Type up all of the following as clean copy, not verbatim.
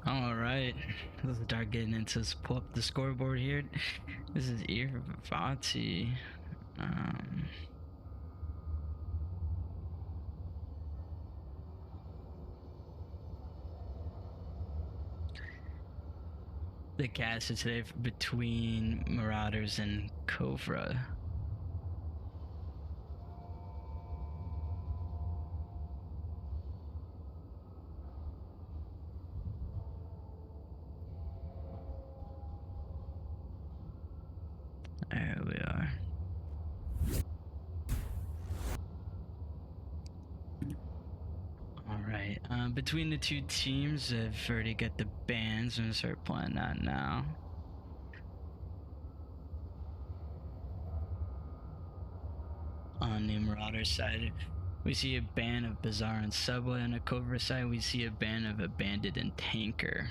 All right, let's start getting into this. Pull up the scoreboard here. This is Ihre Vati. The cast is today between Marauders and KOVRA. There we are. Alright, between the two teams, I've already got the bands. I'm gonna start playing that now. On the Marauders side, we see a ban of Bazaar and Subway. On the KOVRA side, we see a ban of Abandoned and Tanker.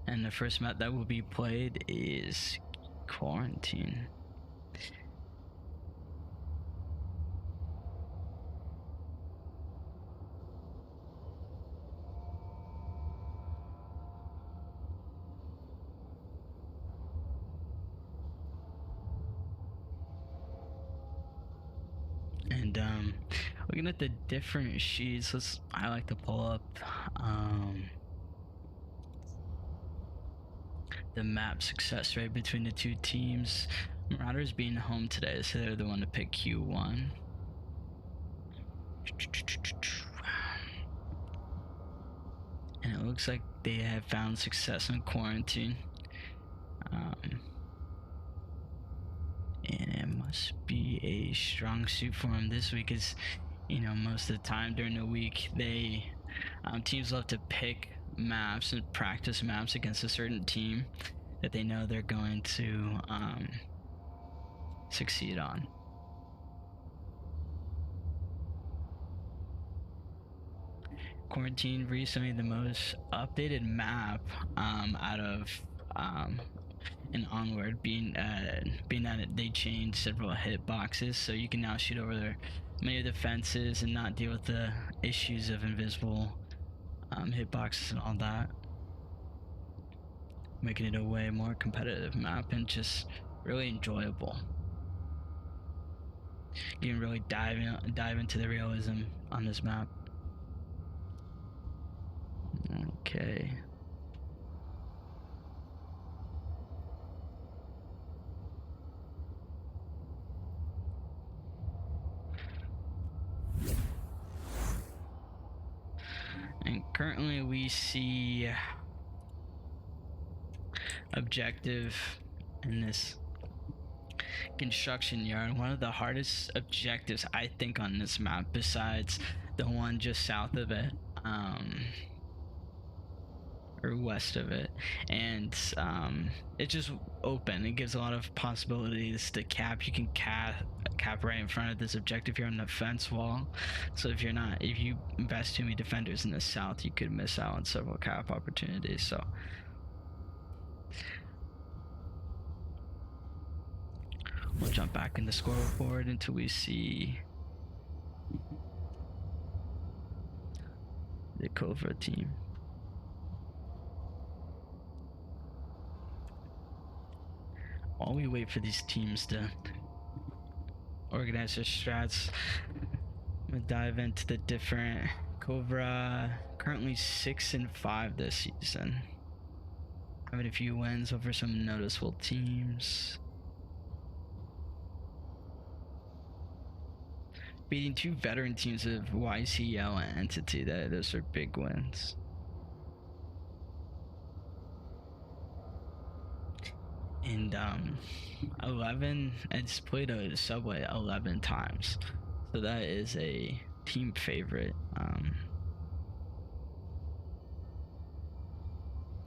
And the first map that will be played is Quarantine. And looking at the different sheets, I like to pull up the map success rate between the two teams. Marauders being home today, so they're the one to pick Q1. And it looks like they have found success in Quarantine. And it must be a strong suit for them this week, as you know, most of the time during the week they teams love to pick maps and practice maps against a certain team that they know they're going to succeed on. Quarantine recently the most updated map out of in Onward, being that they changed several hitboxes, so you can now shoot over many of the fences and not deal with the issues of invisible hitboxes and all that, making it a way more competitive map and just really enjoyable. You can really dive into the realism on this map. Okay. And currently we see objective in this construction yard. One of the hardest objectives I think on this map, besides the one just south of it, or west of it, and it's just open. It gives a lot of possibilities to cap. You can cap right in front of this objective here on the fence wall, so if you invest too many defenders in the south, you could miss out on several cap opportunities. So we'll jump back in the scoreboard until we see the KOVRA team. While we wait for these teams to organize their strats, I'm gonna dive into the different KOVRA. Currently 6-5 this season, having a few wins over some noticeable teams, beating two veteran teams of YCL and Entity. Those are big wins. And 11, it's played a Subway 11 times, so that is a team favorite.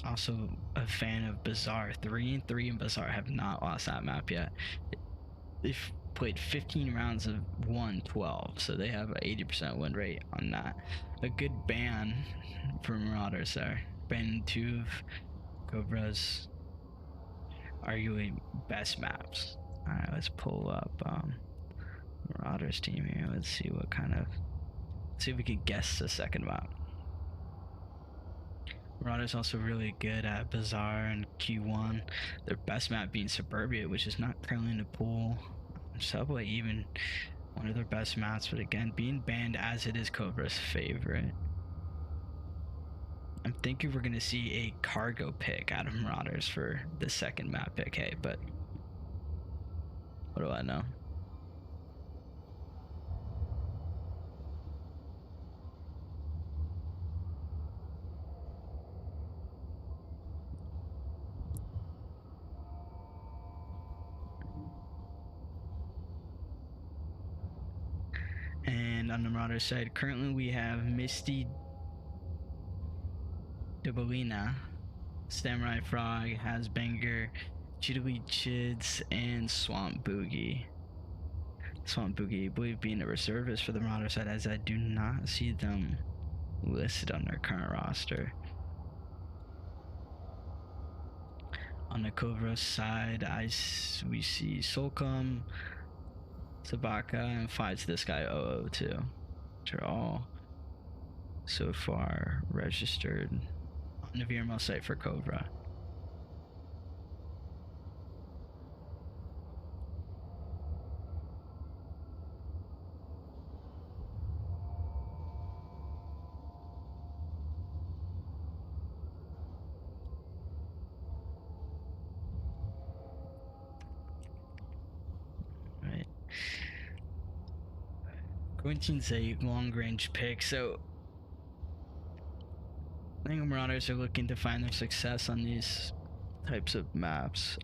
Also a fan of Bazaar. 3-3 in Bazaar, have not lost that map yet. They've played 15 rounds of 1-12, so they have an 80% win rate on that. A good ban for Marauders there, banning two of KOVRA's arguably best maps. Alright, let's pull up Marauders team here. Let's see if we can guess the second map. Marauders also really good at Bazaar and Q1. Their best map being Suburbia, which is not currently in the pool. Subway even one of their best maps, but again, being banned as it is KOVRA's favorite. I'm thinking we're gonna see a cargo pick out of Marauders for the second map pick. Hey, but what do I know? And on the Marauder side, currently we have Misty Dubalina, Samurai Frog, Hasbanger, Chiddly Chids, and Swamp Boogie. Swamp Boogie, I believe, being a reservist for the Marauder side, as I do not see them listed on their current roster. On the KOVRA side, we see Solcom, Sabaka, and Fights this guy 002, which are all so far registered on the VRML site for KOVRA. Right. Quarantine's a long-range pick, so I think Marauders are looking to find their success on these types of maps.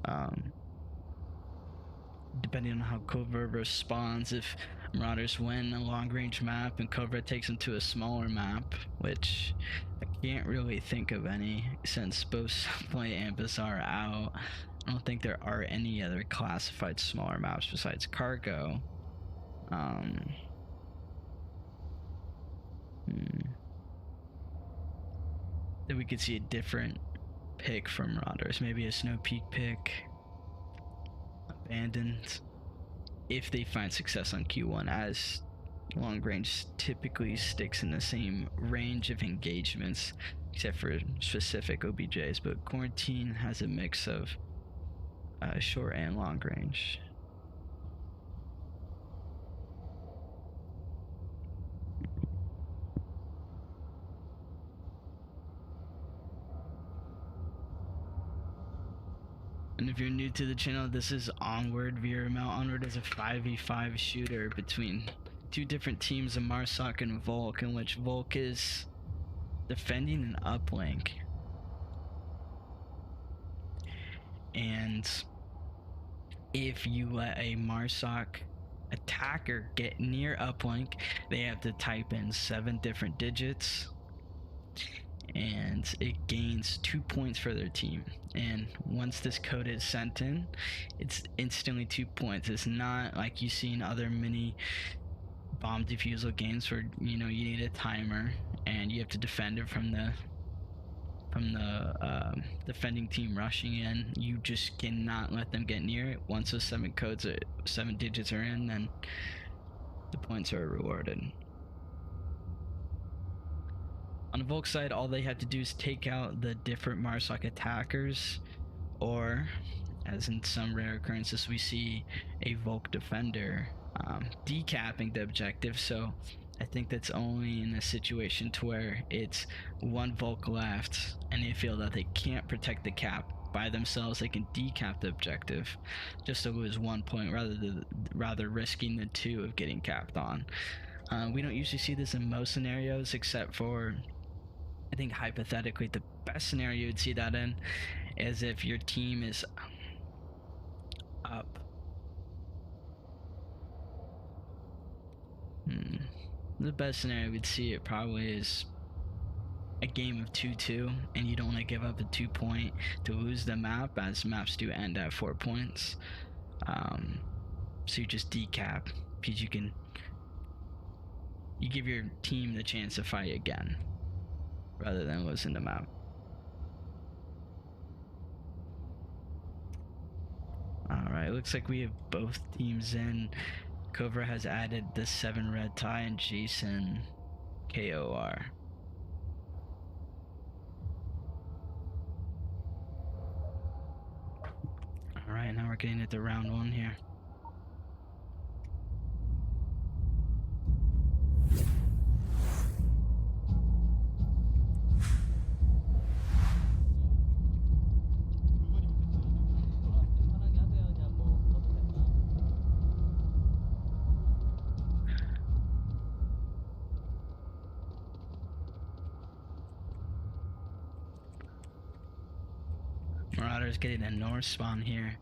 Depending on how KOVRA responds, if Marauders win a long-range map and KOVRA takes them to a smaller map, which I can't really think of any since both Subway and Bazaar are out. I don't think there are any other classified smaller maps besides Cargo. Then we could see a different pick from Marauders, maybe a Snow Peak pick, Abandoned, if they find success on Q1, as long range typically sticks in the same range of engagements except for specific OBJs, but Quarantine has a mix of short and long range. And if you're new to the channel, this is Onward VRML. Onward is a 5v5 shooter between two different teams of Marsoc and Volk, in which Volk is defending an uplink. And if you let a Marsoc attacker get near uplink, they have to type in 7 different digits, and it gains 2 points for their team. And once this code is sent in, it's instantly 2 points. It's not like you see in other mini bomb defusal games where you need a timer and you have to defend it from the defending team rushing in. You just cannot let them get near it. Once those 7 digits are in, then the points are rewarded. On the Volk side, all they have to do is take out the different Marsoc attackers, or, as in some rare occurrences, we see a Volk defender decapping the objective. So I think that's only in a situation to where it's one Volk left and they feel that they can't protect the cap by themselves. They can decap the objective just to lose 1 point rather risking the 2 of getting capped on. We don't usually see this in most scenarios, except for, I think hypothetically the best scenario you'd see that in is if your team is up. The best scenario we'd see it probably is a game of 2-2, and you don't want to give up a 2 point to lose the map, as maps do end at 4 points. So you just decap, because you give your team the chance to fight again rather than losing the map. Alright, looks like we have both teams in. KOVRA has added the 7 red tie and Jason KOR. Alright, now we're getting into round 1 here. Marauders getting a north spawn here.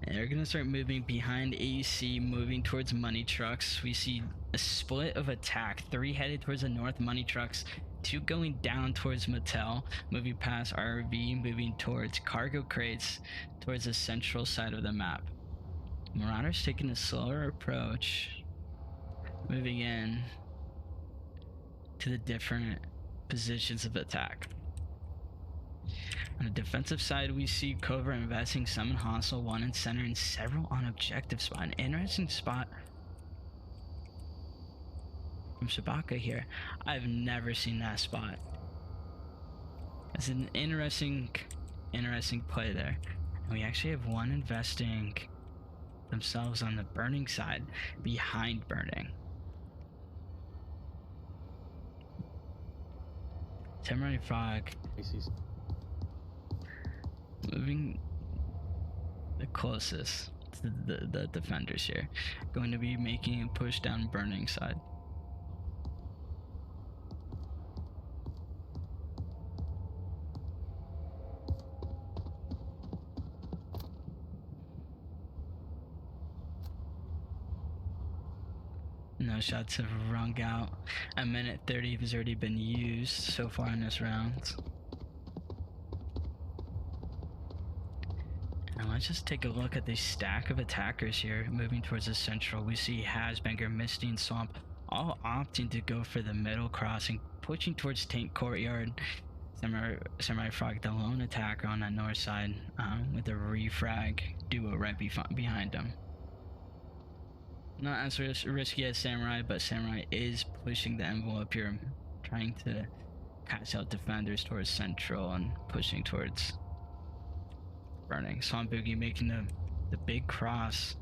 And they're gonna start moving behind AC, moving towards money trucks. We see a split of attack. 3 headed towards the north money trucks. 2 going down towards Mattel, moving past RV, moving towards cargo crates, towards the central side of the map. Marauders taking a slower approach, moving in to the different positions of attack. On the defensive side, we see KOVRA investing some in hostile, 1 in center, and several on objective spot. An interesting spot from Shabaka here. I've never seen that spot. It's an interesting play there. And we actually have 1 investing themselves on the burning side, behind burning. Samurai Frog moving the closest to the defenders here. Going to be making a push down burning side. No shots have rung out. A minute 30 has already been used so far in this round. Now let's just take a look at the stack of attackers here moving towards the central. We see Hasbanger, Misty, and Swamp all opting to go for the middle crossing, pushing towards Tank Courtyard. Samurai Frog, the lone attacker on that north side, with a refrag duo right behind him. Not as risky as Samurai, but Samurai is pushing the envelope here, trying to catch out defenders towards central and pushing towards burning. Swamp Boogie making the big cross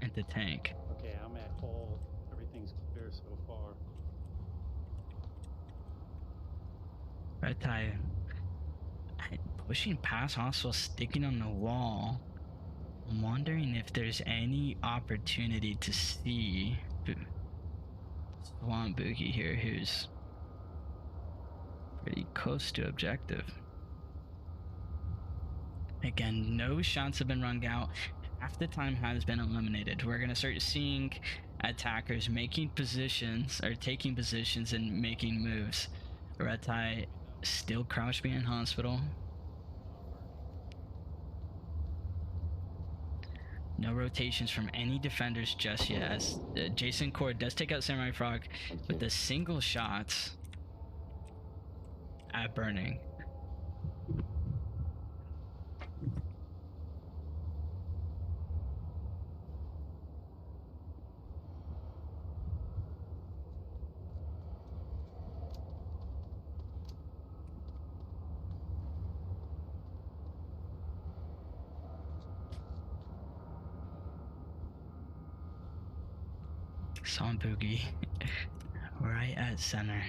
into tank. Okay, I'm at full. Everything's clear so far. Red Tie pushing past, hostile, sticking on the wall. I'm wondering if there's any opportunity to see Swamp Boogie here, who's pretty close to objective. Again, no shots have been rung out. Half the time has been eliminated. We're going to start seeing attackers making positions, or taking positions and making moves. Red Tie still crouched behind hospital. No rotations from any defenders just yet, as Jason Cord does take out Samurai Frog with the single shots at burning. Swamp Boogie right at center,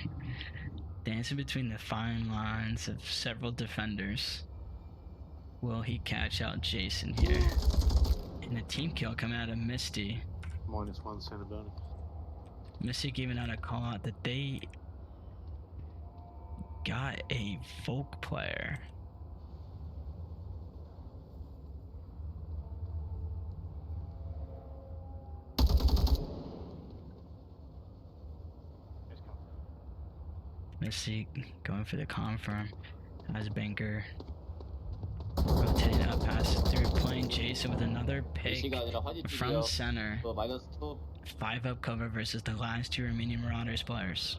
dancing between the fine lines of several defenders. Will he catch out Jason here? And a team kill coming out of Misty. -1 center bonus. Misty giving out a call out that they got a folk player. Misty going for the confirm. Hasbanger rotating up past through, playing Jason with another pick from center. 5 up cover versus the last 2 remaining Marauders players.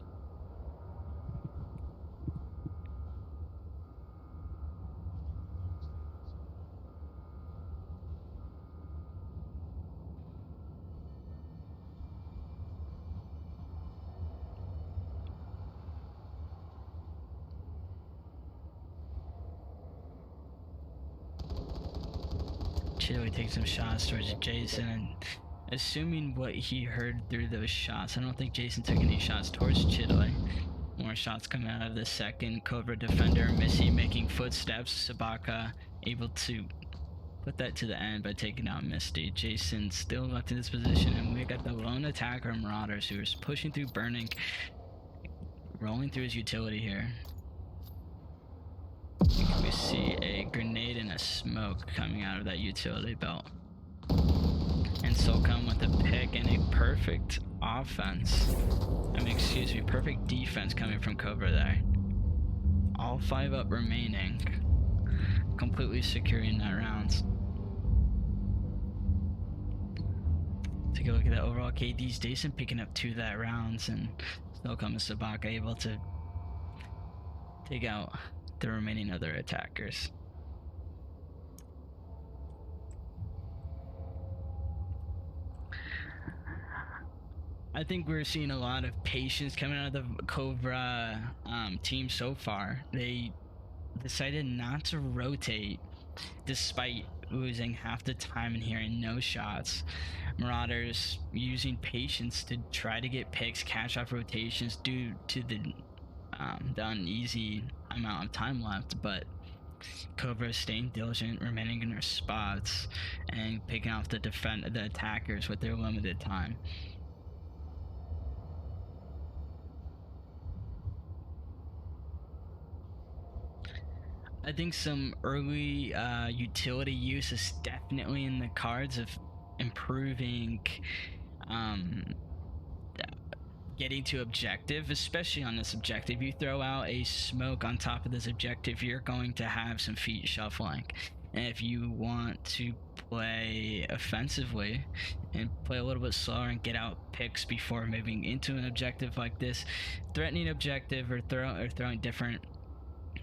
Shittily takes some shots towards Jason, and assuming what he heard through those shots, I don't think Jason took any shots towards Shittily. More shots coming out of the second KOVRA defender. Missy making footsteps. Sabaka able to put that to the end by taking out Misty. Jason still left in this position, and we got the lone attacker Marauders who is pushing through burning, rolling through his utility here. We see a grenade and a smoke coming out of that utility belt. And Solcom with a pick and a perfect offense. Excuse me, perfect defense coming from KOVRA there. All 5 up remaining. Completely securing that rounds. Take a look at the overall KDs. Jason picking up 2 that rounds, and Solcom and Sabaka able to take out the remaining other attackers. I think we're seeing a lot of patience coming out of the KOVRA team so far. They decided not to rotate despite losing half the time and hearing no shots. Marauders using patience to try to get picks, catch off rotations due to the uneasy amount of time left, but KOVRA staying diligent, remaining in their spots, and picking off the attackers with their limited time. I think some early utility use is definitely in the cards of improving getting to objective, especially on this objective. You throw out a smoke on top of this objective, you're going to have some feet shuffling. And if you want to play offensively and play a little bit slower and get out picks before moving into an objective like this, threatening objective or throwing different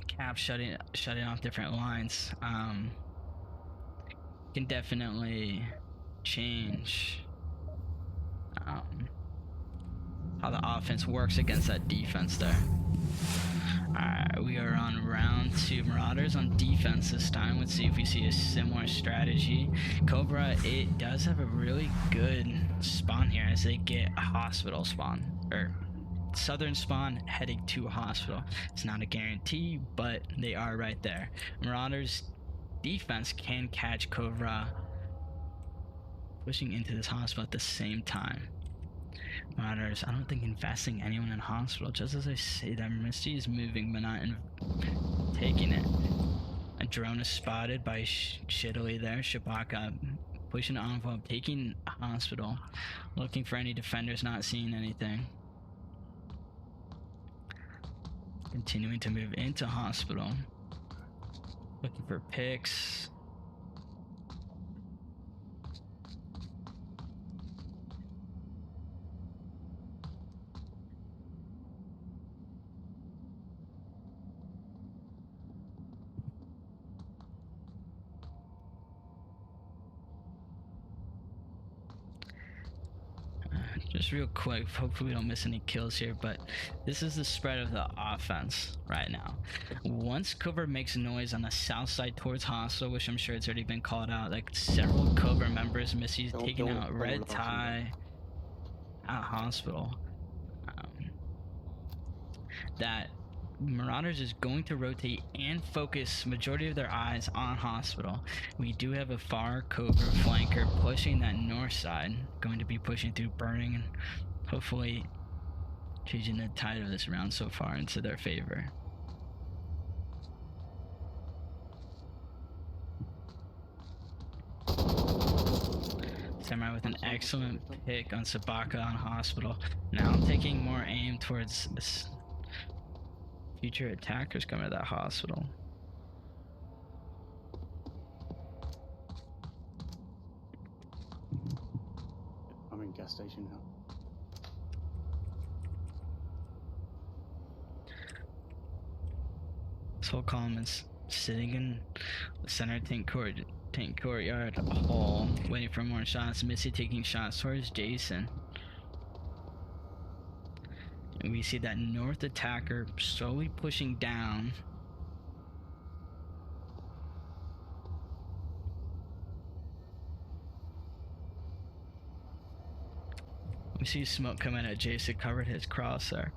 caps, shutting off different lines, can definitely change how the offense works against that defense there. Alright, we are on round 2. Marauders on defense this time. Let's see if we see a similar strategy. KOVRA, it does have a really good spawn here as they get a hospital spawn, or southern spawn heading to a hospital. It's not a guarantee, but they are right there. Marauders defense can catch KOVRA pushing into this hospital at the same time. Marauders, I don't think investing anyone in hospital. Just as I say that, Misty is moving but not taking it. A drone is spotted by Shittily there. Shabaka pushing the envelope, taking hospital, looking for any defenders, not seeing anything. Continuing to move into hospital, looking for picks. Just real quick, hopefully we don't miss any kills here, but this is the spread of the offense right now. Once KOVRA makes noise on the south side towards hospital, which I'm sure it's already been called out, like several KOVRA members, Missy's taking out Red Tie at hospital, that Marauders is going to rotate and focus majority of their eyes on hospital. We do have a far KOVRA flanker pushing that north side, going to be pushing through burning and hopefully changing the tide of this round so far into their favor. Samurai with an excellent pick on Sabaka on hospital. Now I'm taking more aim towards this future attackers coming to that hospital. I'm in gas station now. Soul Column is sitting in the center tank courtyard hall, waiting for more shots. Missy taking shots towards Jason. And we see that north attacker slowly pushing down. see smoke coming at Jason, covered his cross there.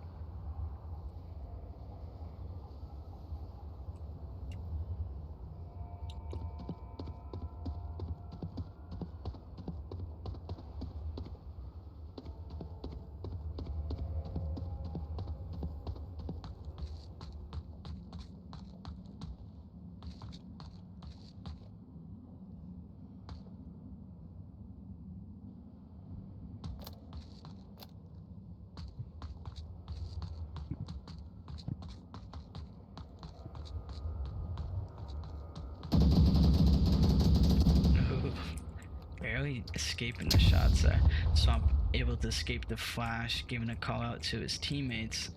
Barely escaping the shots there. Swamp able to escape the flash, giving a call out to his teammates.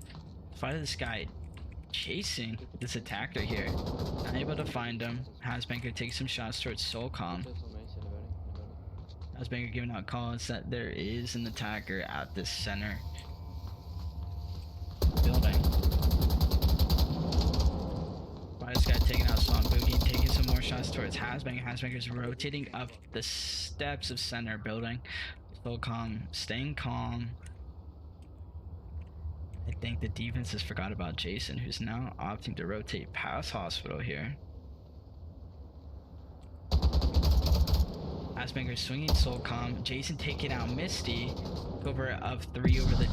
Fight this guy chasing this attacker here. Unable to find him. Hasbanker takes some shots towards Soulcom. Hasbanker giving out calls that there is an attacker at this center building. This guy taking out Swamp Boogie, taking some more shots towards Hasbanker. Hasbanker's rotating up the steps of center building. Soulcom staying calm. I think the defense has forgot about Jason, who's now opting to rotate past hospital here. Hasbanker swinging Soulcom. Jason taking out Misty. KOVRA of 3 over the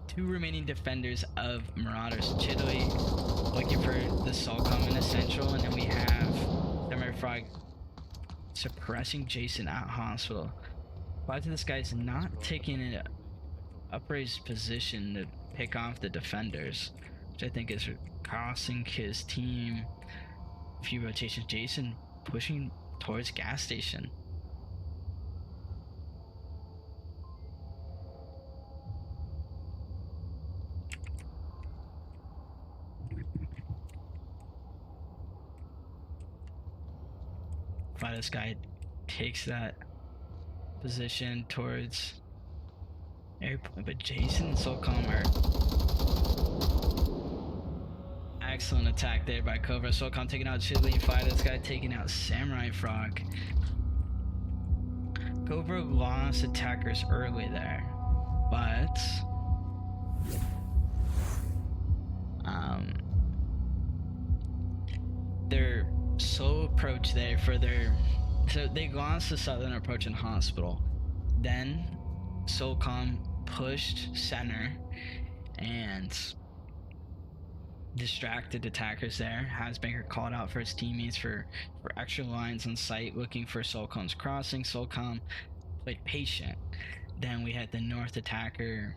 two remaining defenders of Marauders. Chiddly looking for the Soulcom in the central, and then we have Samurai Frog suppressing Jason at hospital. But this guy's not taking an upraised position to pick off the defenders, which I think is costing his team a few rotations. Jason pushing towards gas station. This guy takes that position towards airport, but Jason and Soulcom are excellent attack there by KOVRA. Soulcom taking out Chiddly. This guy taking out Samurai Frog. KOVRA lost attackers early there, but their slow approach there for their, so they lost the southern approach in hospital. Then Soulcom pushed center and distracted attackers there. Hasbanker called out for his teammates for extra lines on site looking for Soulcom's crossing. Soulcom played patient. Then we had the north attacker,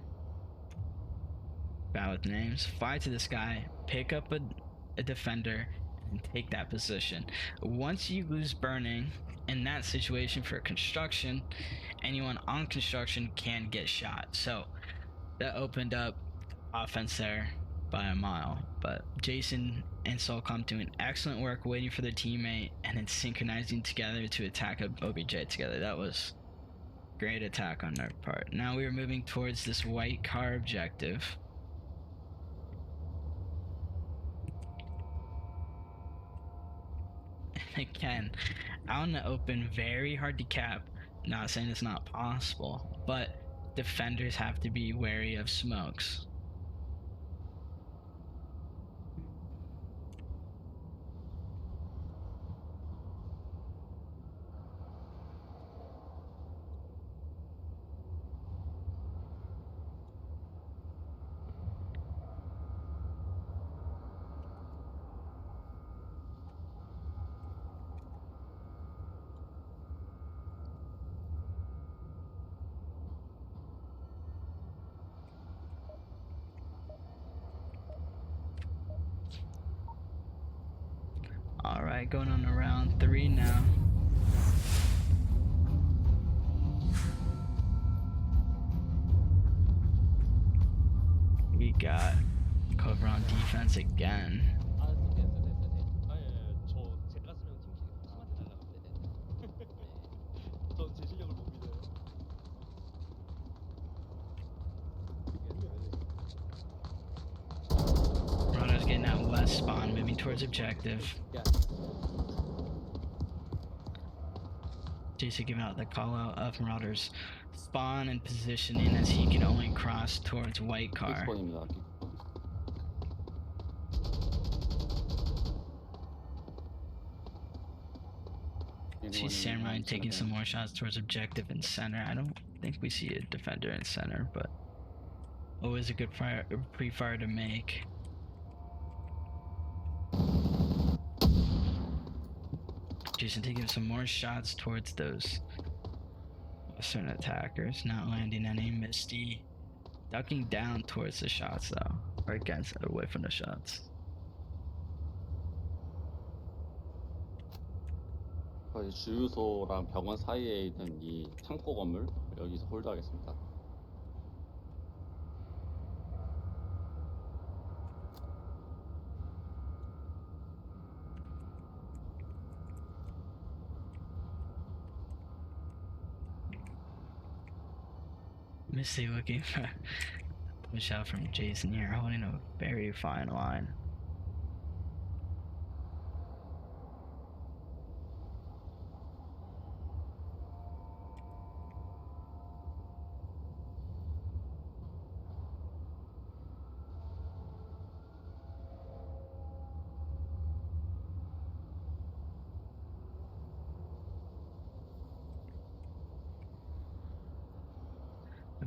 bad with names, fly to this guy, pick up a defender, and take that position. Once you lose burning in that situation for construction, anyone on construction can get shot. So that opened up offense there by a mile. But Jason and Soulcom doing excellent work waiting for their teammate and then synchronizing together to attack a OBJ together. That was great attack on their part. Now we are moving towards this white car objective. Again, out in the open, very hard to cap. Not saying it's not possible, but defenders have to be wary of smokes. Alright, going on to round 3 now. We got KOVRA on defense again. Marauders getting that west spawn, moving towards objective. Jason giving out the call out of Marauders spawn and positioning as he can only cross towards white car. 킥스폰입니다. See Samurai taking some more shots towards objective and center. I don't think we see a defender in center, but always a good pre-fire to make. Jason taking some more shots towards those Western attackers, not landing any. Misty ducking down towards the shots though, or against, away from the shots. 저희 주유소랑 병원 사이에 있는 이 창고 건물 여기서 홀드하겠습니다. Misty looking for a push out from Jason here, holding a very fine line.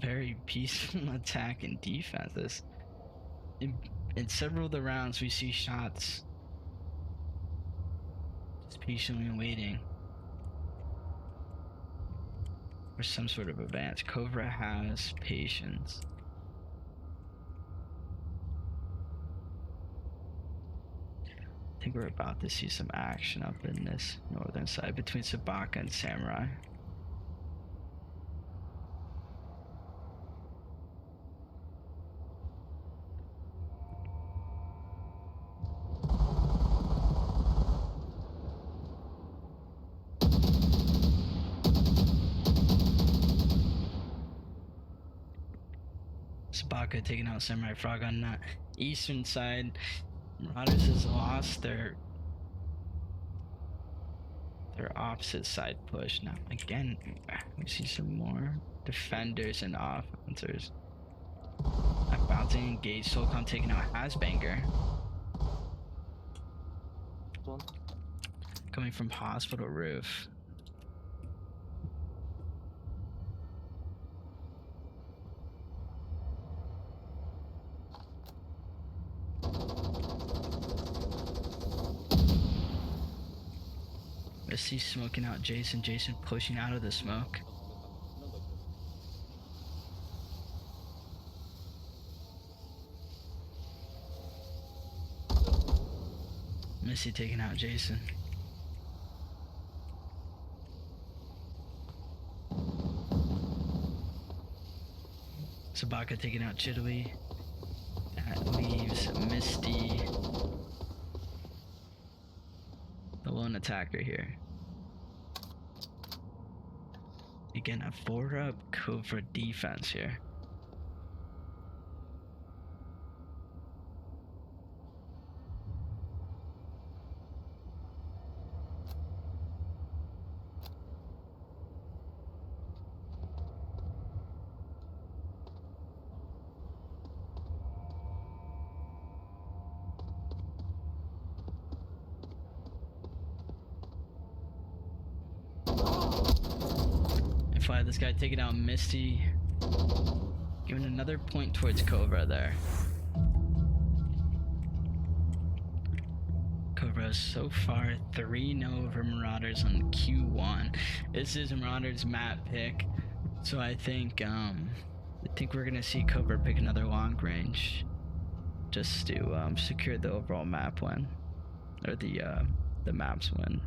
Very peaceful attack and defense. In several of the rounds, we see shots just patiently waiting for some sort of advance. KOVRA has patience. I think we're about to see some action up in this northern side between Sabaka and Samurai. Sabaka taking out Samurai Frog on that eastern side. Marauders has lost their opposite side push. Now again, we see some more defenders and offenders. About to engage. Solcom taking out Hasbanger. Coming from hospital roof. Misty smoking out Jason. Jason pushing out of the smoke. Misty taking out Jason. Sabaka taking out Chidley. That leaves Misty, the lone attacker here. Again, a 4-up KOVRA defense here. This guy taking out Misty, giving another point towards KOVRA there. KOVRA so far 3-0 over Marauders on Q1. This is Marauders map pick, so I think we're gonna see KOVRA pick another long range just to secure the overall map win, or the maps win.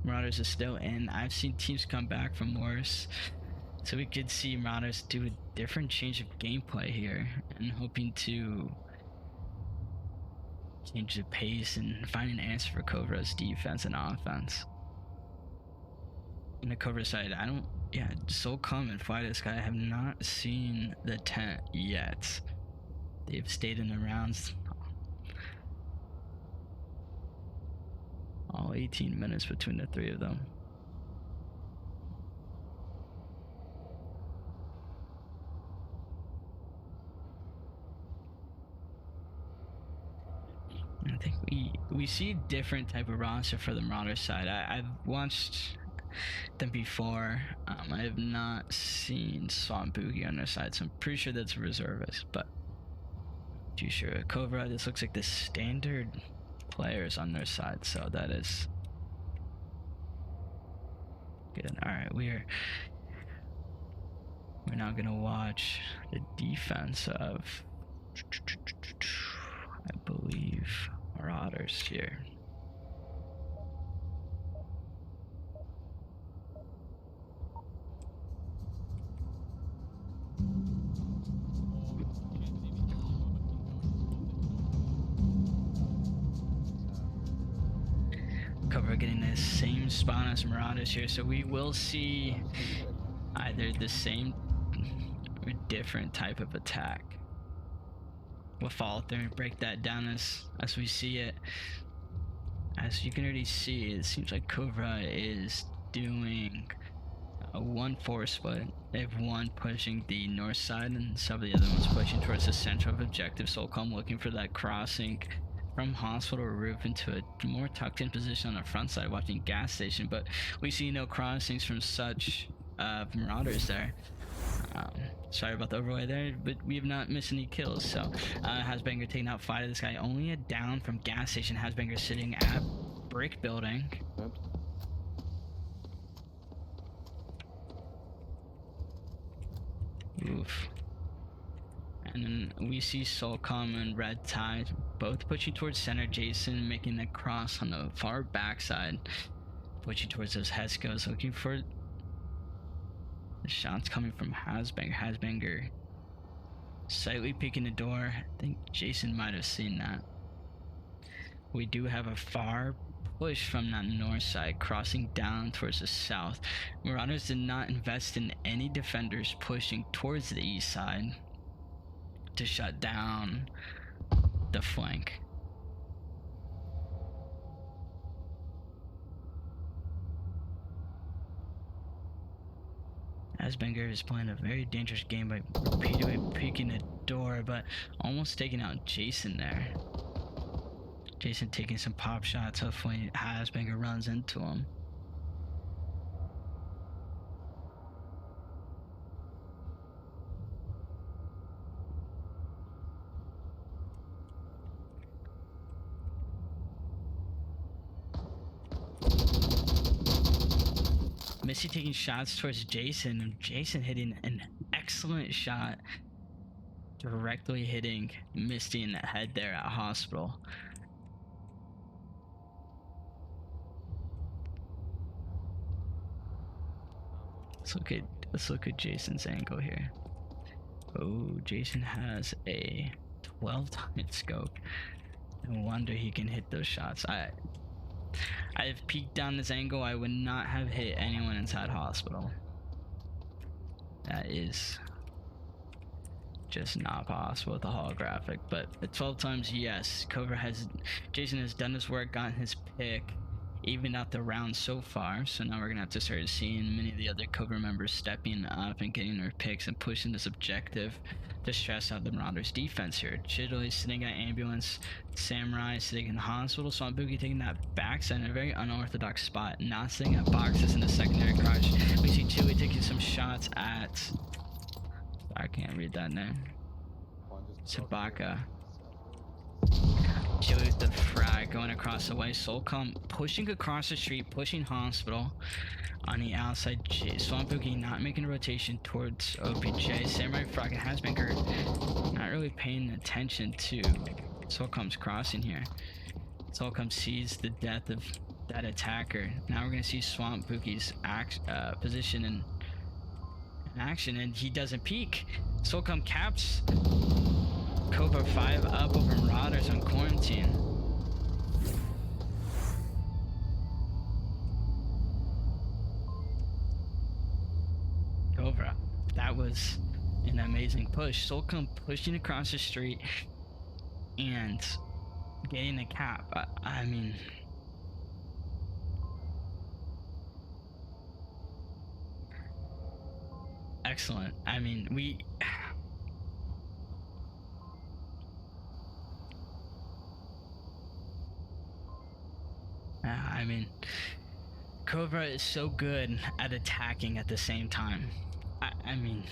Marauders is still in. I've seen teams come back from worse, so we could see Marauders do a different change of gameplay here, and hoping to change the pace and find an answer for KOVRA's defense and offense. On the KOVRA side, Solcom and Fly This Guy have not seen the tent yet. They've stayed in the rounds All 18 minutes between the three of them. I think we see different type of roster for the Marauders side. I've watched them before. I have not seen Swamp Boogie on their side, so I'm pretty sure that's a reservist, but too sure. KOVRA, this looks like the standard players on their side, so that is good. Alright, we're now gonna watch the defense of, I believe, Marauders here. KOVRA getting the same spawn as Marauders here, so we will see either the same or different type of attack. We'll follow through and break that down as we see it. As you can already see, it seems like KOVRA is doing a 1-4 split. They have one pushing the north side and some of the other ones pushing towards the center of objective. Soulcom looking for that crossing from hospital roof into a more tucked in position on the front side watching gas station, but we see no crossings from such Marauders there. Sorry about the overlay there, but we have not missed any kills. So Hasbanger taking out Vati. This guy only a down from gas station. Hasbanger sitting at brick building. Oof. And then we see Soulcom and Red Tide both pushing towards center. Jason making the cross on the far backside, pushing towards those Heskos, looking for the shots coming from Hasbanger. Hasbanger slightly peeking the door. I think Jason might have seen that. We do have a far push from that north side, crossing down towards the south. Marauders did not invest in any defenders pushing towards the east side to shut down the flank. Hasbanger is playing a very dangerous game by repeatedly peeking the door, but almost taking out Jason there. Jason taking some pop shots. Hopefully Hasbanger runs into him. Missy taking shots towards Jason, and Jason hitting an excellent shot, directly hitting Misty in the head there at hospital. Let's look at Jason's angle here. Oh, Jason has a 12-time scope. No wonder he can hit those shots. I've peeked down this angle. I would not have hit anyone inside hospital. That is just not possible with the holographic. But at 12 times, yes, Jason has done his work, gotten his pick, evened out the round so far. So now we're gonna have to start seeing many of the other KOVRA members stepping up and getting their picks and pushing this objective to stress out the Marauders defense here. Chiddly sitting at ambulance, Samurai sitting in hospital, Swamp Boogie taking that backside in a very unorthodox spot, not sitting at boxes in the secondary crouch. We see Chili taking some shots at, I can't read that name, Sabaka. Chili with the frag going across the way. Soulcom pushing across the street, pushing hospital on the outside. Swamp Boogie not making a rotation towards OPJ. Samurai frag and Hasbanger not really paying attention to Soulcom's crossing here. Soulcom sees the death of that attacker. Now we're gonna see Swamp Boogie's position in action, and he doesn't peek. Soulcom caps KOVRA 5 up over Marauders on quarantine. KOVRA, that was an amazing push. Soulcom pushing across the street and getting a cap. I mean, excellent. I mean, we. I mean, KOVRA is so good at attacking at the same time. I mean,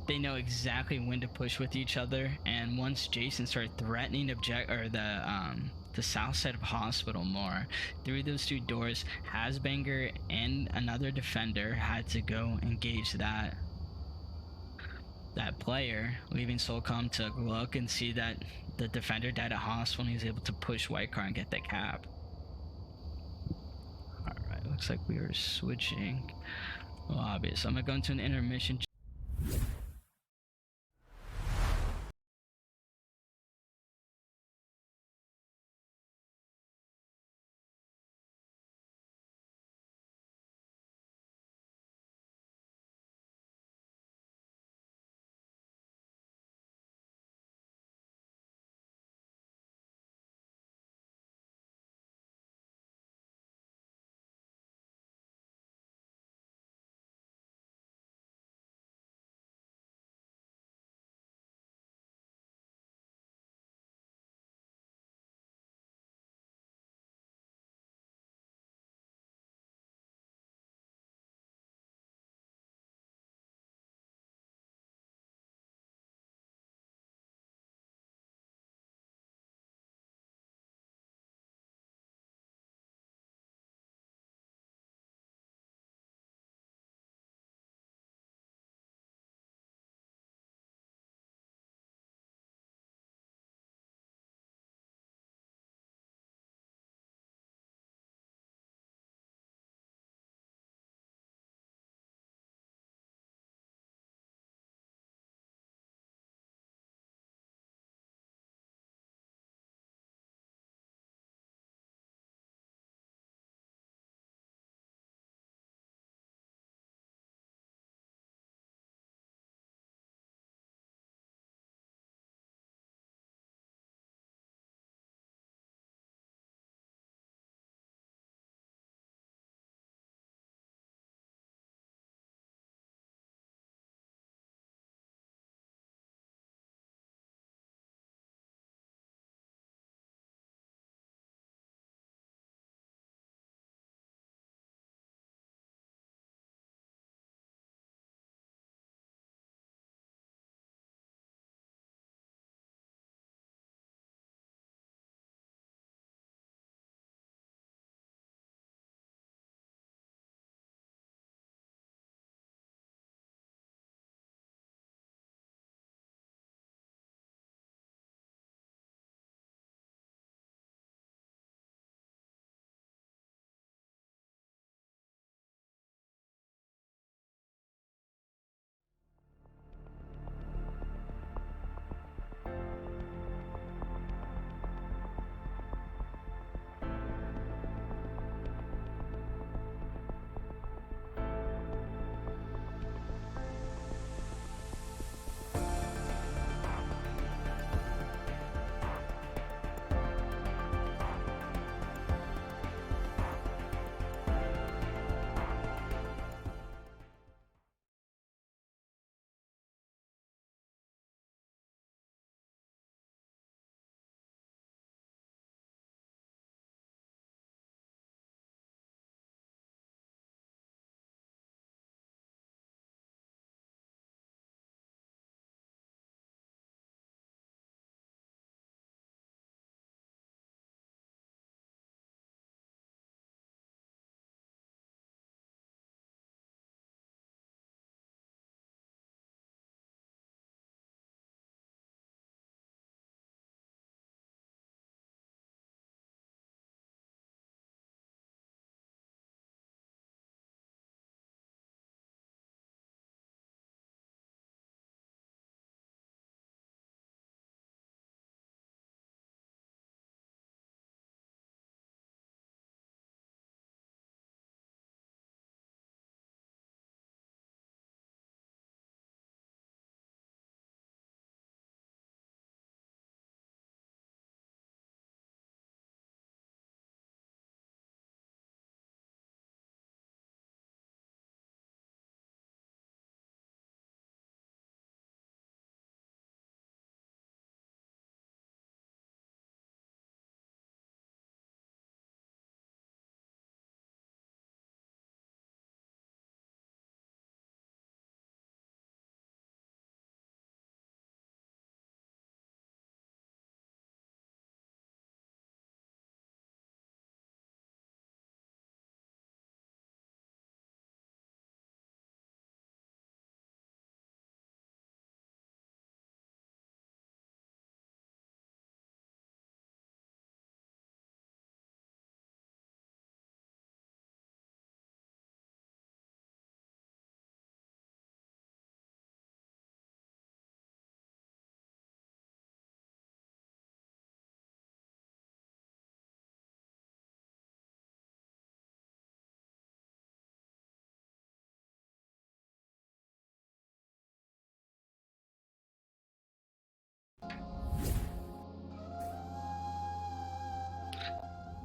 they know exactly when to push with each other, and once Jason started threatening the south side of hospital more through those two doors, Hasbanger and another defender had to go engage that player, leaving Solcom to look and see that the defender died at hospital, and he was able to push White Car and get the cap. Alright, looks like we are switching lobby, so I'm gonna go into an intermission.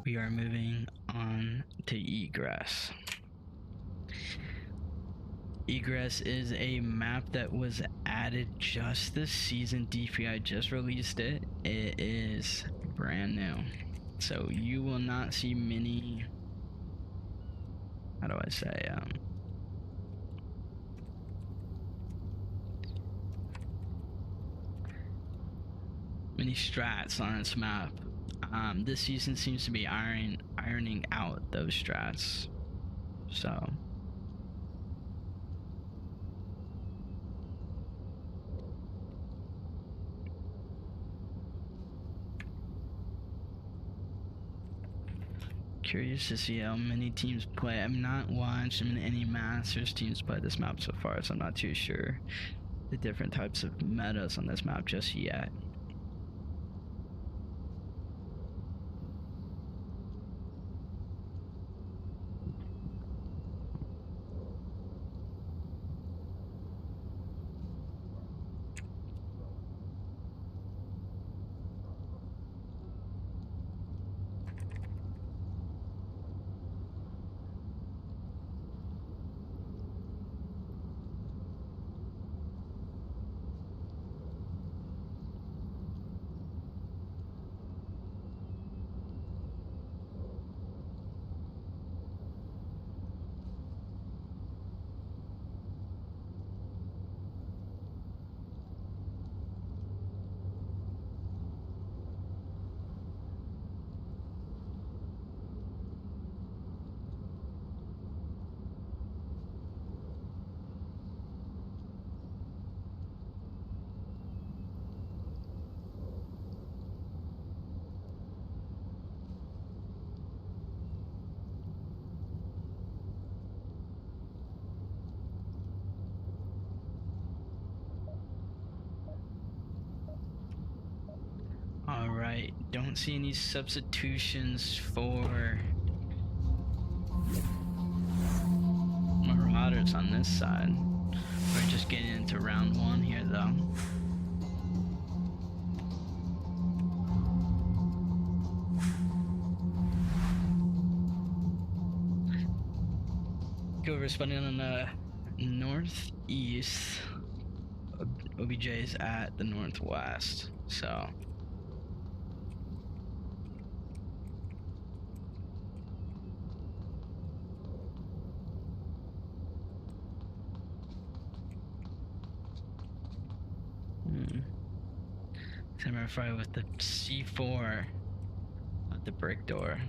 We are moving on to Egress. Egress is a map that was added just this season. DPI just released it. It is brand new. So you will not see many, how do I say, many strats on this map. This season seems to be ironing out those strats. So curious to see how many teams play. I'm not watching any Masters teams play this map so far, so I'm not too sure the different types of metas on this map just yet. Alright, don't see any substitutions for Marauders on this side. We're just getting into round one here though. KOVRA spawning on the northeast. OBJ's at the northwest, so. Samurai Fry with the C4 at the brick door.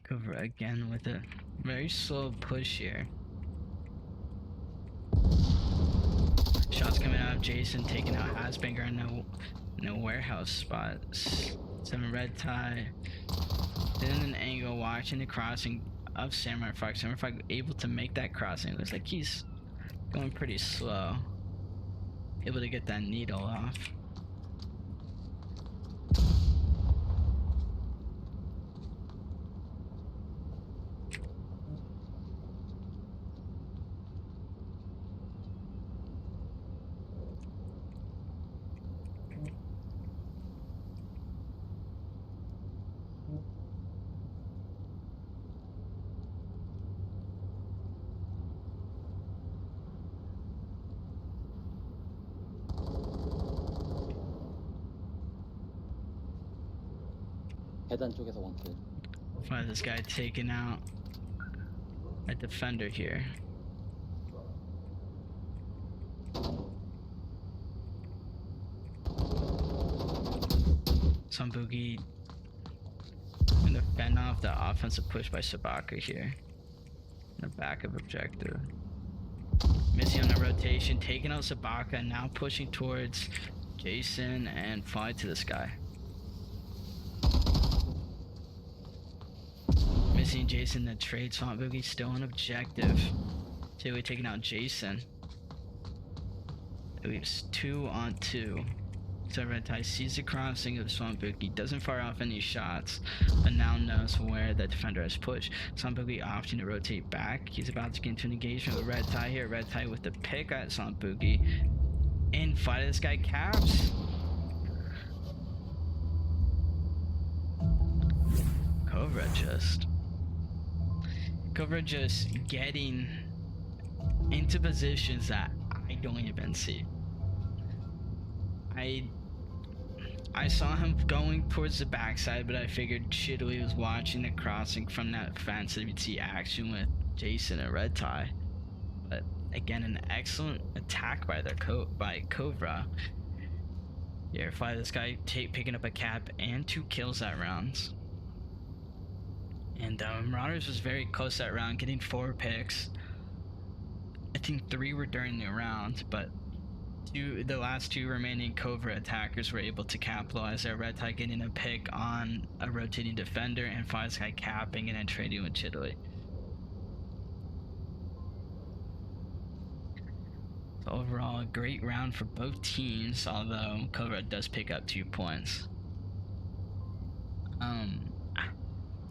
KOVRA again with a very slow push here. Shots coming out of Jason, taking out Hasbanger in no warehouse spots. 7 red tie. Then an angle, watching the crossing of Samurai Fox. Samurai Fox able to make that crossing. It looks like he's going pretty slow. Able to get that needle off. 계단 쪽에서 원킬. Find this guy taking out a defender here. Swamp Boogie gonna fend off the offensive push by Sabaka here. In the back of objective. Missing on the rotation, taking out Sabaka, now pushing towards Jason and fly to the sky. Missing Jason, the trade. Swamp Boogie still on objective. Tilly taking out Jason. It leaves 2 on 2. So Red Tie sees the crossing of Swamp Boogie, doesn't fire off any shots, but now knows where the defender has pushed. Swamp Boogie opting to rotate back. He's about to get into an engagement with Red Tie here. Red Tie with the pick at Swamp Boogie. In fight, this guy caps. KOVRA just getting into positions that I don't even see. I saw him going towards the backside, but I figured Shiddly was watching the crossing from that fence so you'd see action with Jason and Red Tie. But again, an excellent attack by KOVRA. Here, fly this guy picking up a cap and 2 kills that round. And Marauders was very close that round, getting 4 picks. I think 3 were during the round, but the last 2 remaining KOVRA attackers were able to capitalize there. Red Tie getting a pick on a rotating defender and Five Sky capping and then trading with Chiddly. So overall, a great round for both teams, although KOVRA does pick up 2 points.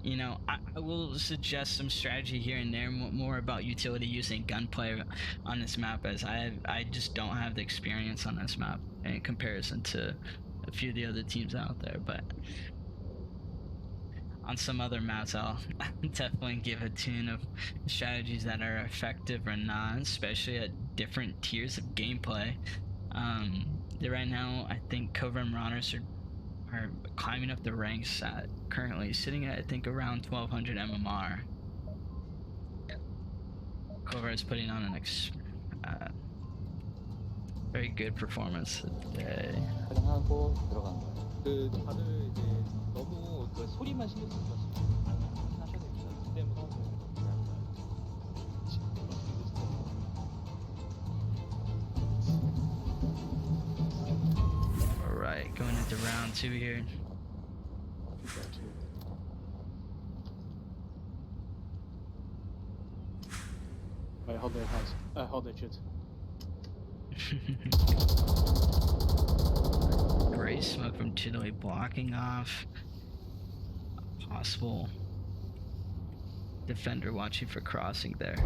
You know, I will suggest some strategy here and there, more about utility using gunplay on this map, as I just don't have the experience on this map in comparison to a few of the other teams out there. But on some other maps, I'll definitely give a tune of strategies that are effective or not, especially at different tiers of gameplay. Right now, I think KOVRA and Marauders are climbing up the ranks at currently sitting at, I think, around 1200 MMR. KOVRA is putting on an very good performance today. 하고 들어간 거예요. 다들 이제 너무 소리만 신경 쓰지 마시고 하셔야 됩니다. 때문에 Alright, going into round 2 here. Wait, hold their hands. Hold their shit. Great smoke from Chiddly blocking off a possible defender watching for crossing there.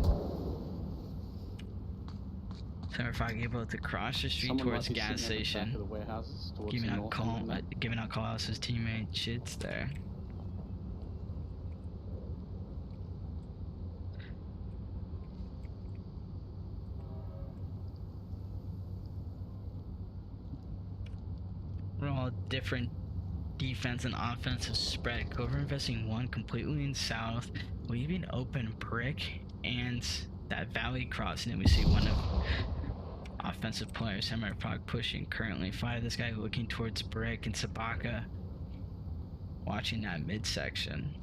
Terrifying able to cross the street towards the gas station, giving out call outs his teammate Chids there. We're all different defense and offensive spread. KOVRA investing 1 completely in south, leaving open brick and that valley crossing, and we see one of offensive players, Samurai Frog, pushing currently. Fire this guy looking towards brick, and Sabaka watching that midsection.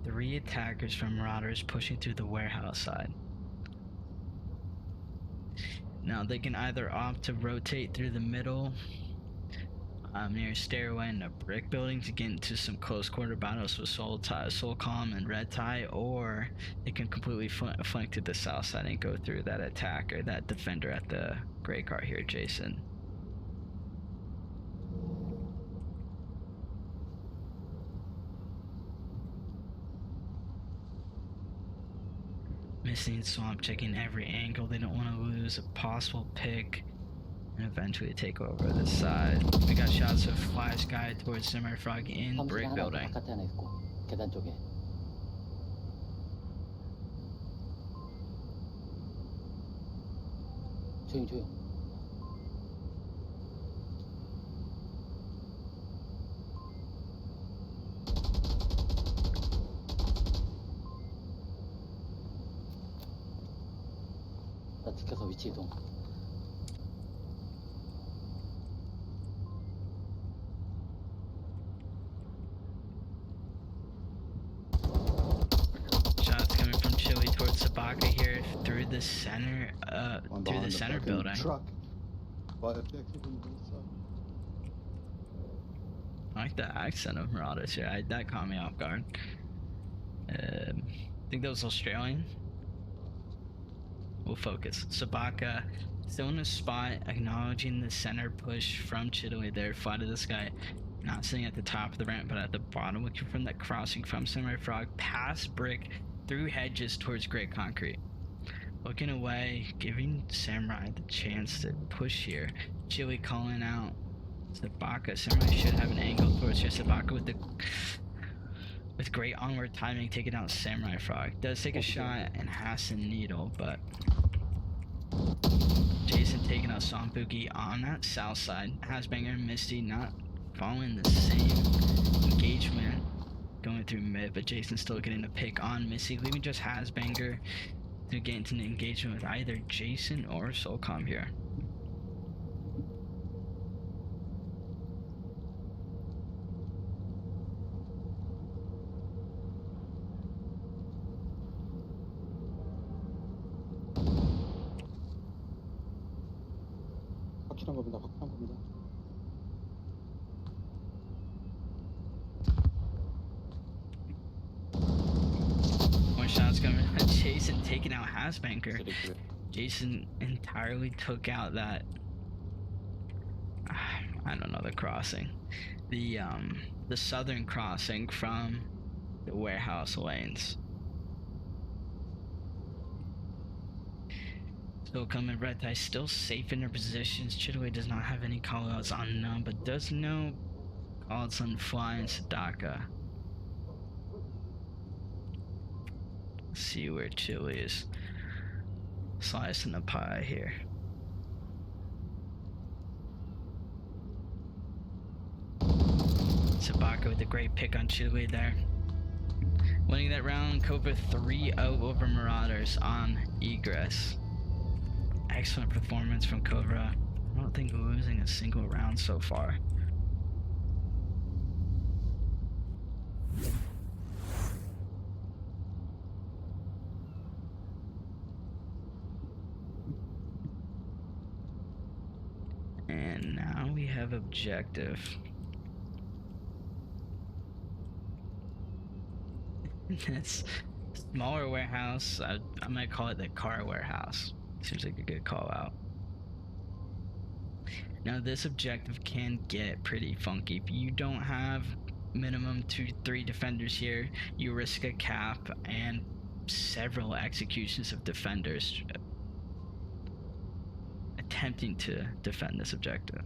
Three attackers from Marauders pushing through the warehouse side. Now they can either opt to rotate through the middle near stairway and a brick building to get into some close quarter battles with Soul Calm and Red Tie, or they can completely flank to the south side and go through that attacker, that defender at the gray car here, Jason. Missing Swamp, checking every angle. They don't want to lose a possible pick and eventually take over this side. We got shots of Flash Guy towards Samurai Frog in brick building. 바깥에 하나 있고 계단 쪽에. 조용. 나 지켜서 위치 이동. Shots coming from Chile towards Sabaka here through the center, One through the behind center fucking building. Truck. By objective on the north side. I like the accent of Marauders here. That caught me off guard. I think that was Australian. We'll focus. Sabaka still in a spot, acknowledging the center push from Chidaway there. Fly to this guy. Not sitting at the top of the ramp, but at the bottom, looking from that crossing from Samurai Frog, past brick, through hedges towards gray concrete. Looking away, giving Samurai the chance to push here. Chili calling out Sabaka. Samurai should have an angle towards here. Sabaka with great onward timing, taking out Samurai Frog. Does take a shot and Hassan Needle, but Jason taking out Sambuki on that south side. Hasbanger and Misty not following the same engagement going through mid, but Jason still getting a pick on Missy, leaving just Hasbanger to get into an engagement with either Jason or Solcom here. 확실한 겁니다. 확실한 겁니다. More shots coming. Jason taking out Hasbanker. City clear. Jason entirely took out that I don't know the crossing, the southern crossing from the warehouse lanes. Still coming, Red Tie still safe in their positions. Chidaway does not have any callouts on none, but does know callouts on Fly and Sadaka. Let's see where Chili is slicing the pie here. Sabaka with a great pick on Chili there. Winning that round, KOVRA 3-0 over Marauders on Egress. Excellent performance from KOVRA. I don't think losing a single round so far. And now we have objective. It's smaller warehouse. I might call it the car warehouse. Seems like a good call out. Now this objective can get pretty funky. If you don't have minimum 2-3 defenders here, you risk a cap and several executions of defenders attempting to defend this objective.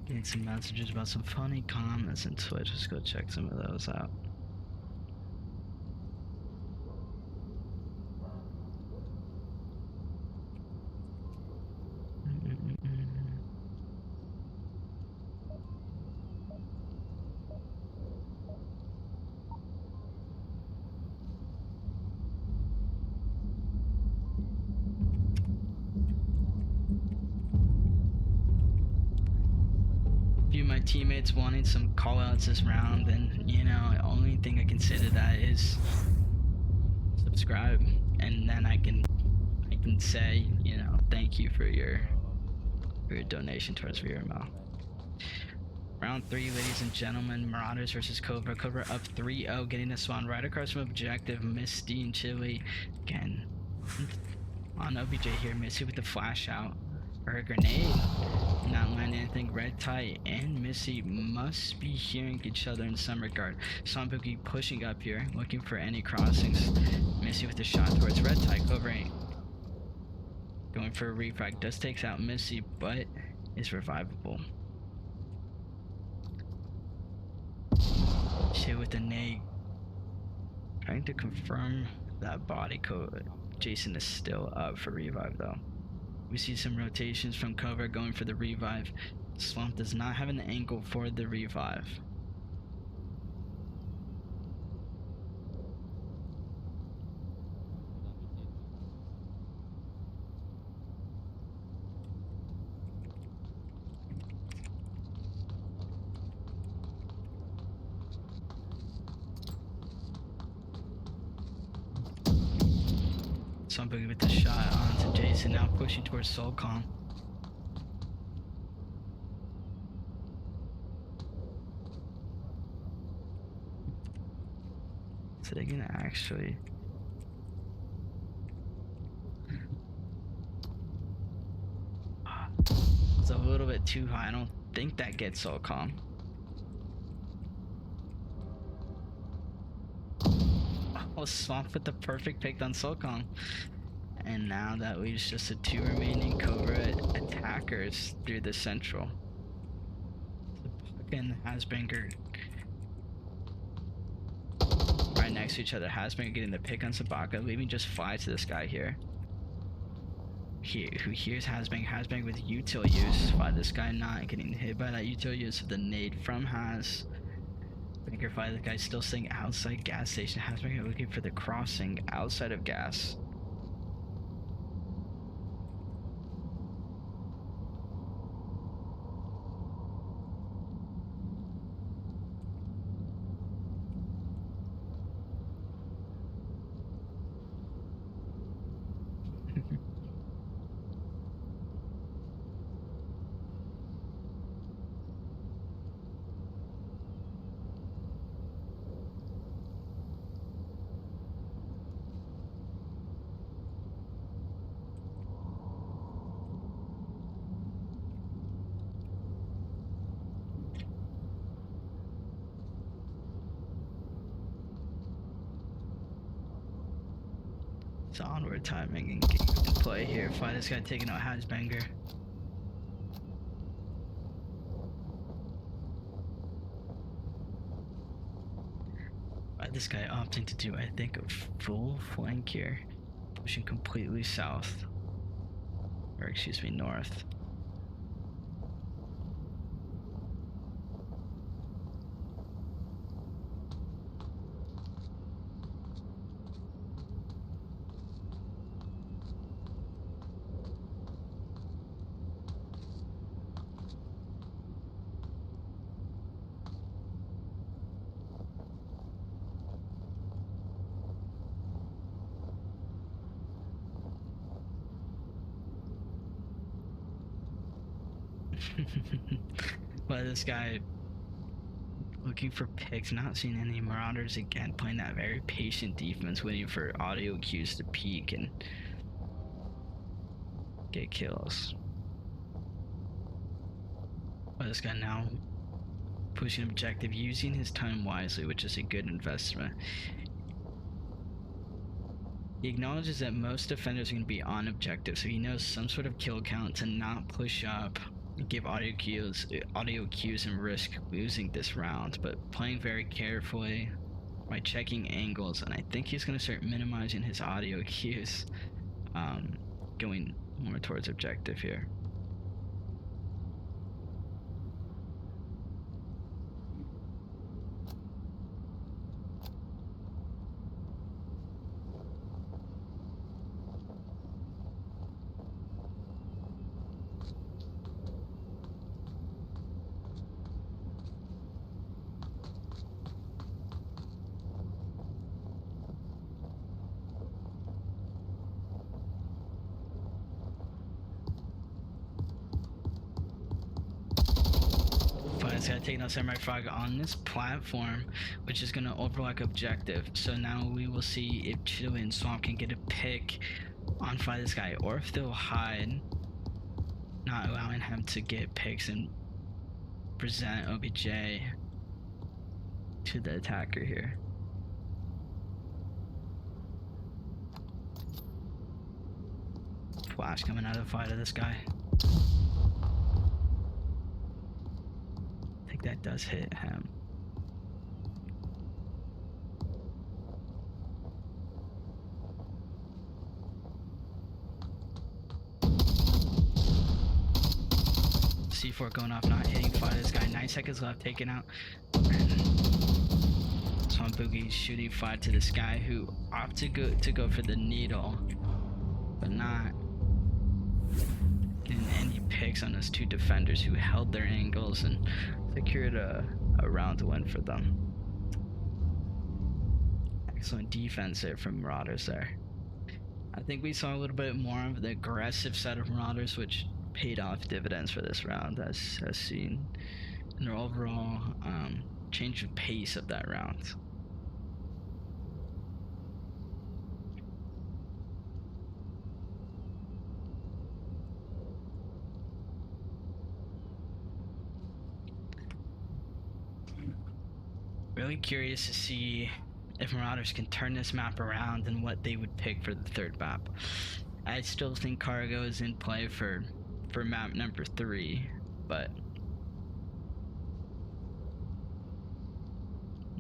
Getting some messages about some funny comments in Twitch. Let's go check some of those out. My teammates wanting some callouts this round, and you know, the only thing I can say to that is subscribe and then I can say, you know, thank you for your donation towards VRML. Round 3, ladies and gentlemen, Marauders versus KOVRA. KOVRA up 3-0, getting the spawn right across from objective. Misty and Chili again on OBJ here. Misty with the flash out for her grenade. Not landing anything. Red Tie and Missy must be hearing each other in some regard. Swan Boogie pushing up here, looking for any crossings. Missy with the shot towards Red Tie. KOVRA going for a refrag. Does takes out Missy, but is revivable. Shit with the nade. Trying to confirm that body code. Jason is still up for revive though. We see some rotations from KOVRA going for the revive. Swamp does not have an angle for the revive. Somebody with the shot onto Jason, now pushing towards Soulcom. So they're gonna actually... It's a little bit too high. I don't think that gets Soulcom. Oh, Swamp with the perfect pick on Soulcom. And now that leaves just the 2 remaining KOVRA attackers through the central. The Puck and Hasbanger right next to each other. Hasbanger getting the pick on Sabaka, leaving just 5 to this guy here. Who hears Hasbanger? Hasbanger with util use. Why this guy not getting hit by that util use of the nade from Has. Banker Fight, the guy's still staying outside gas station. Hasbanger looking for the crossing outside of gas. It's onward timing and play here. Fight this guy taking out Hasbanger. This guy opting to do, I think, a full flank here. Pushing completely south. Or excuse me, north. But this guy looking for picks, not seeing any Marauders again, playing that very patient defense, waiting for audio cues to peak and get kills. But this guy now pushing objective, using his time wisely, which is a good investment. He acknowledges that most defenders are going to be on objective, so he knows some sort of kill count to not push up, give audio cues and risk losing this round, but playing very carefully by checking angles, and I think he's going to start minimizing his audio cues, going more towards objective here. this guy taking out Samurai Frog on this platform, which is gonna overlook objective. So now we will see if Chido and Swamp can get a pick on Fly this guy, or if they'll hide, not allowing him to get picks and present OBJ to the attacker here. Flash coming out of the fight of this guy. I think that does hit him. C4 going off, not hitting fly this guy. 9 seconds left, taken out. Swamp Boogie shooting fly to this guy who opted to go for the needle, but not getting any picks on those two defenders who held their angles and secured a round to win for them. Excellent defense there from Marauders there. I think we saw a little bit more of the aggressive side of Marauders, which paid off dividends for this round, as seen in their overall change of pace of that round. Really curious to see if Marauders can turn this map around and what they would pick for the third map. I still think Cargo is in play for map number 3, but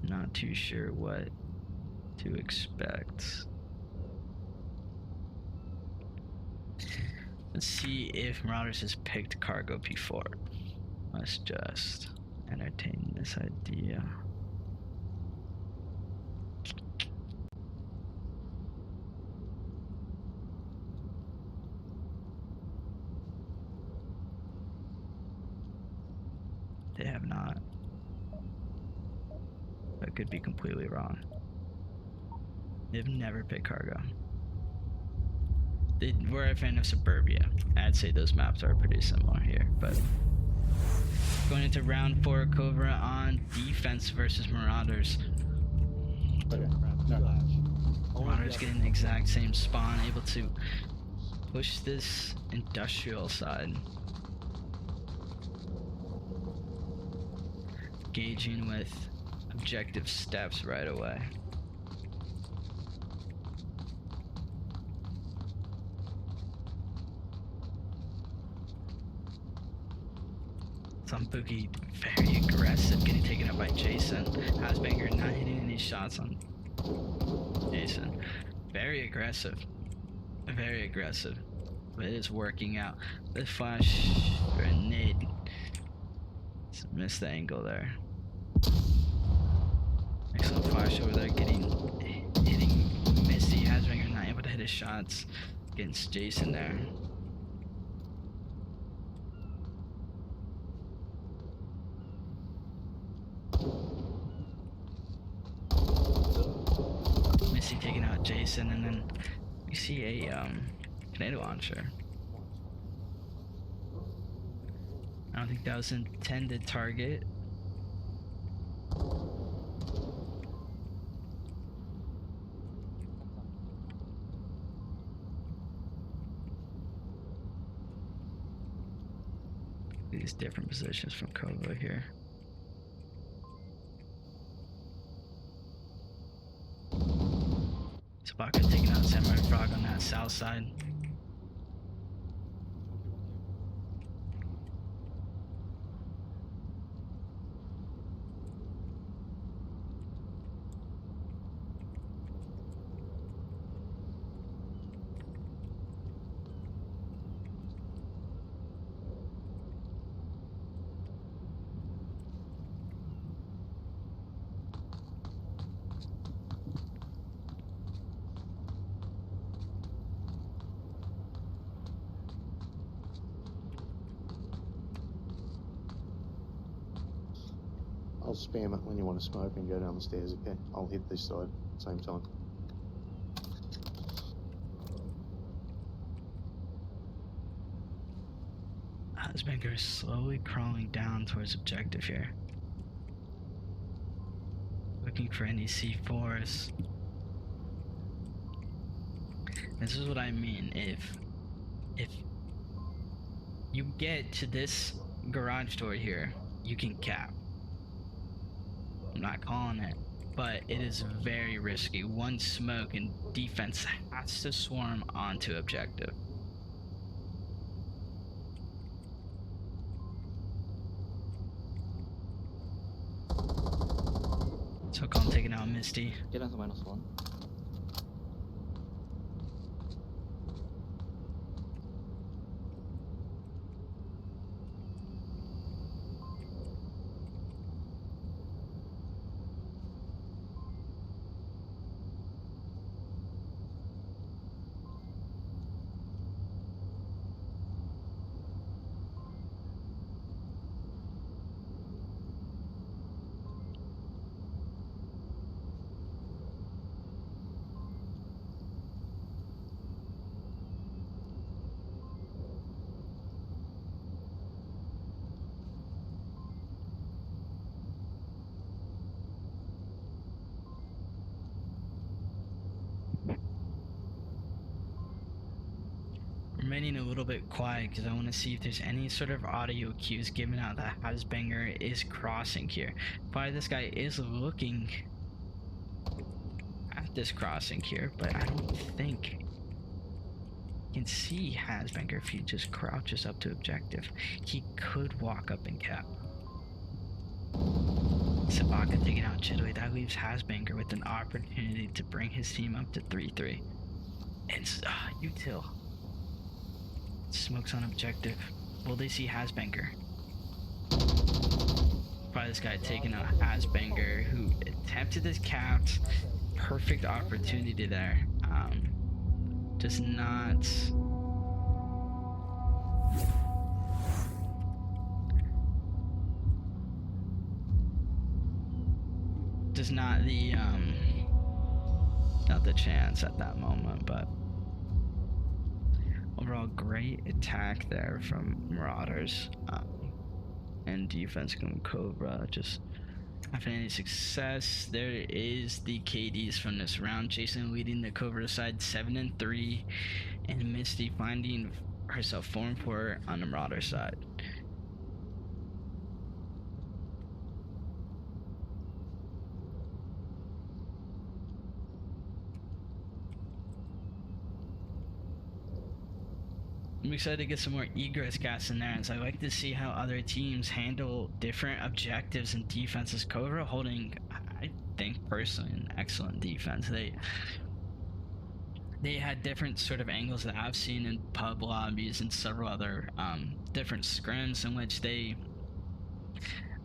not too sure what to expect. Let's see if Marauders has picked Cargo before. Let's just entertain this idea. They have not. I could be completely wrong. They've never picked Cargo. We're a fan of Suburbia. I'd say those maps are pretty similar here, but going into round 4, KOVRA on defense versus Marauders. Okay. No. Marauders getting the exact same spawn, able to push this industrial side. Engaging with objective steps right away. Some Boogie very aggressive, getting taken up by Jason. Hasbanger not hitting any shots on Jason. Very aggressive. Very aggressive. But it is working out. The flash grenade. Missed the angle there. Excellent flash over there, hitting Missy. Hasbanger not able to hit his shots against Jason there. Missy taking out Jason, and then we see a tornado launcher. I don't think that was intended target. These different positions from KOVRA here. Sabaka taking out Samurai Frog on that south side. I'll spam it when you want to smoke and go down the stairs, okay? I'll hit this side at the same time. Hasbanger is slowly crawling down towards objective here. Looking for any C4s. This is what I mean. If you get to this garage door here, you can cap. I'm not calling it, but it is very risky. One smoke and defense has to swarm onto objective. So I'm taking out Misty. 계단서 -1. Remaining a little bit quiet because I want to see if there's any sort of audio cues given out that Hasbanger is crossing here. Probably this guy is looking at this crossing here, but I don't think you can see Hasbanger if he just crouches up to objective. He could walk up and cap. Sabaka taking out Chidley. That leaves Hasbanger with an opportunity to bring his team up to 3-3. And Util. Smokes on objective. Will they see Hasbanger? Probably this guy taking out Hasbanger, who attempted this cap. Perfect opportunity there. Does not. Does not not the chance at that moment, but overall great attack there from Marauders, and defense from KOVRA. Just having any success. There is the KDs from this round. Jason leading the KOVRA side 7-3, and Misty finding herself 4-4 on the Marauder side. I'm excited to get some more egress gas in there, and so I like to see how other teams handle different objectives and defenses. KOVRA holding, I think personally, an excellent defense. They had different sort of angles that I've seen in pub lobbies and several other different scrims in which they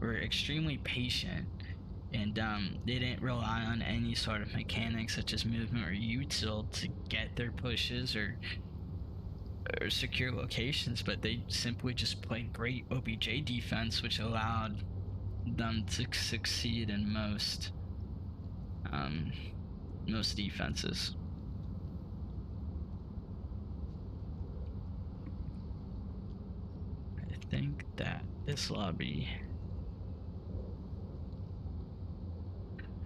were extremely patient, and they didn't rely on any sort of mechanics such as movement or util to get their pushes or secure locations, but they simply just played great OBJ defense, which allowed them to succeed in most defenses. I think that this lobby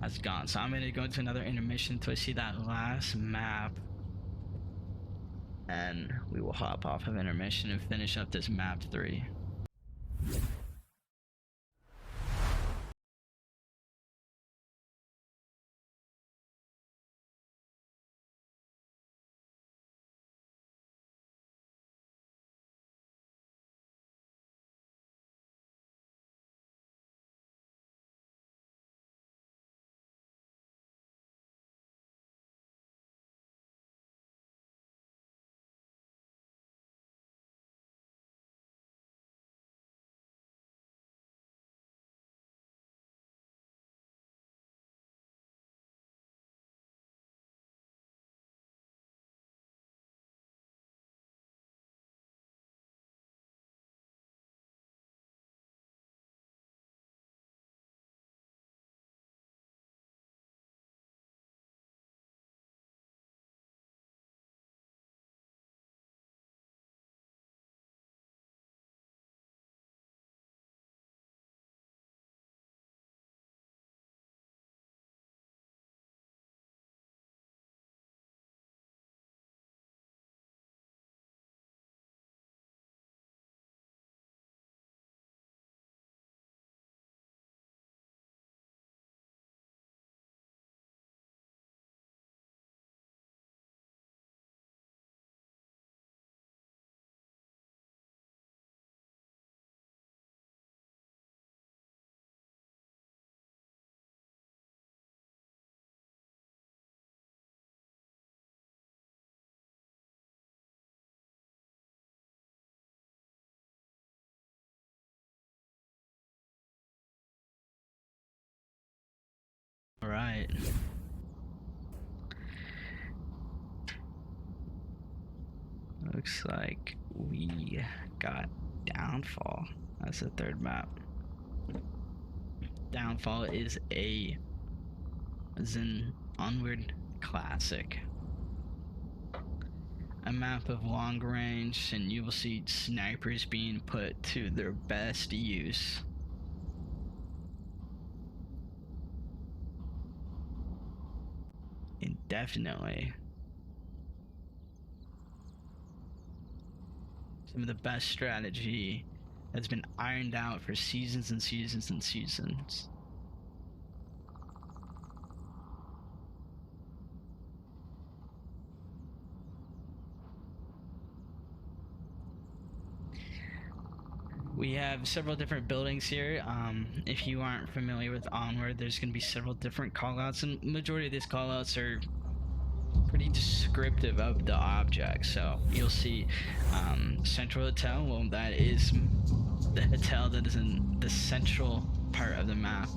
has gone, so I'm going to go into another intermission until I see that last map, and we will hop off of intermission and finish up this map 3. Alright. Looks like we got Downfall. That's the third map. Downfall is an Onward classic. A map of long range, and you will see snipers being put to their best use. And definitely some of the best strategy that's been ironed out for seasons and seasons and seasons. We have several different buildings here. If you aren't familiar with Onward, there's going to be several different callouts, and majority of these callouts are pretty descriptive of the object. So you'll see Central Hotel. Well, that is the hotel that is in the central part of the map.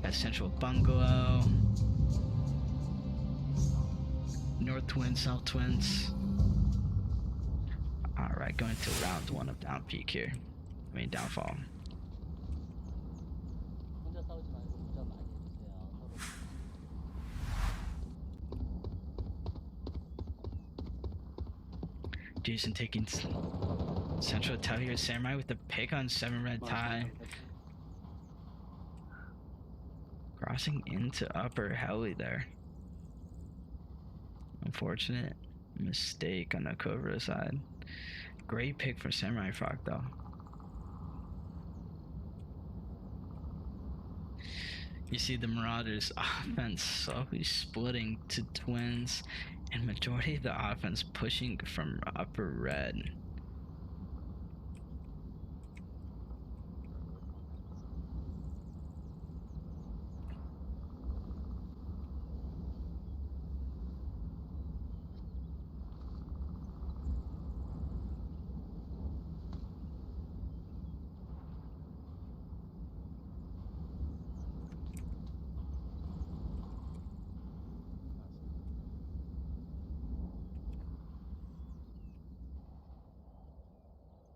Got Central Bungalow, North Twins, South Twins. Alright, going to round one of Down Peak here. I mean, Downfall. 혼자 싸우지 말고 운전 많이 해주세요. 서로. Jason taking Central Hotel here. Samurai with the pick on 7 red tie. Crossing into upper heli there. Unfortunate mistake on the KOVRA side. Great pick for Samurai Frog though. You see the Marauders offense slowly splitting to twins, and majority of the offense pushing from upper red.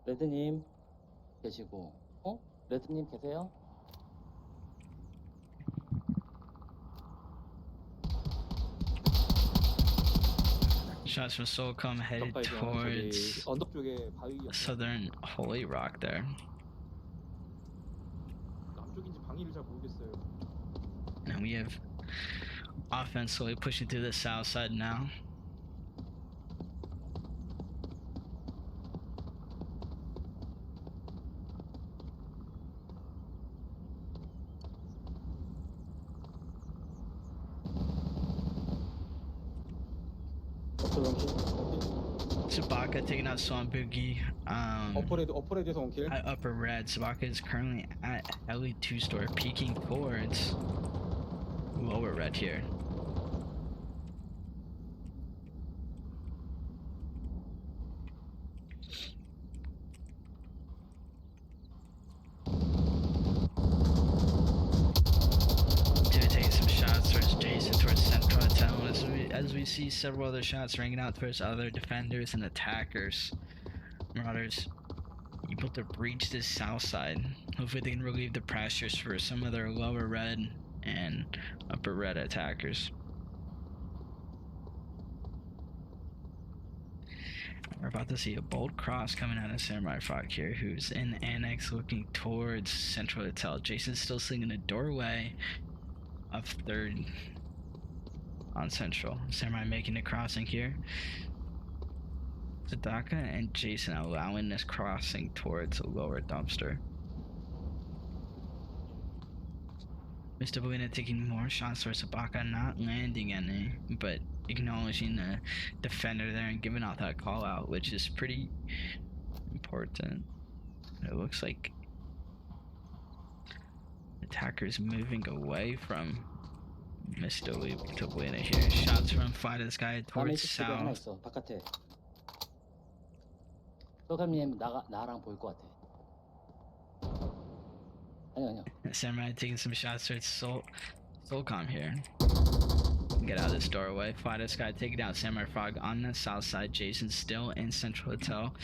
레드님 계시고, 레드님 계세요? Shots from Soulcom headed 덕발견. towards 저기 언덕 쪽에 바위 옆에 southern Holy Rock there. 남쪽인지 방위를 잘 모르겠어요. And we have offense slowly pushing through the south side now. Sabaka taking out Swan Boogie. 어퍼레드에서 원킬. At upper red, Sabaka is currently at Ellie 2 store, peeking towards lower red here. Taking some shots towards Jason, towards Central Hotel, as we see several other shots ringing out towards other defenders and attackers. Marauders able to breach this south side. Hopefully they can relieve the pressures for some of their lower red and upper red attackers. We're about to see a bold cross coming out of Samurai Frog here, who's in the annex looking towards Central Hotel. Jason's still sitting in a doorway of third on Central. Samurai making a crossing here. Sadaka and Jason allowing this crossing towards a lower dumpster. Mr. Belina taking more shots towards Sabaka, not landing any, but acknowledging the defender there and giving out that call out, which is pretty important. It looks like attackers moving away from Mr. Belina here. Shots from Fly to the Sky towards 하나 south. 있어, 바깥에. 소감님 나랑 보일 것 같아. 아니요. Samurai taking some shots towards Solcom here. Get out of this doorway. Fly to Sky taking out Samurai Frog on the south side. Jason still in Central Hotel.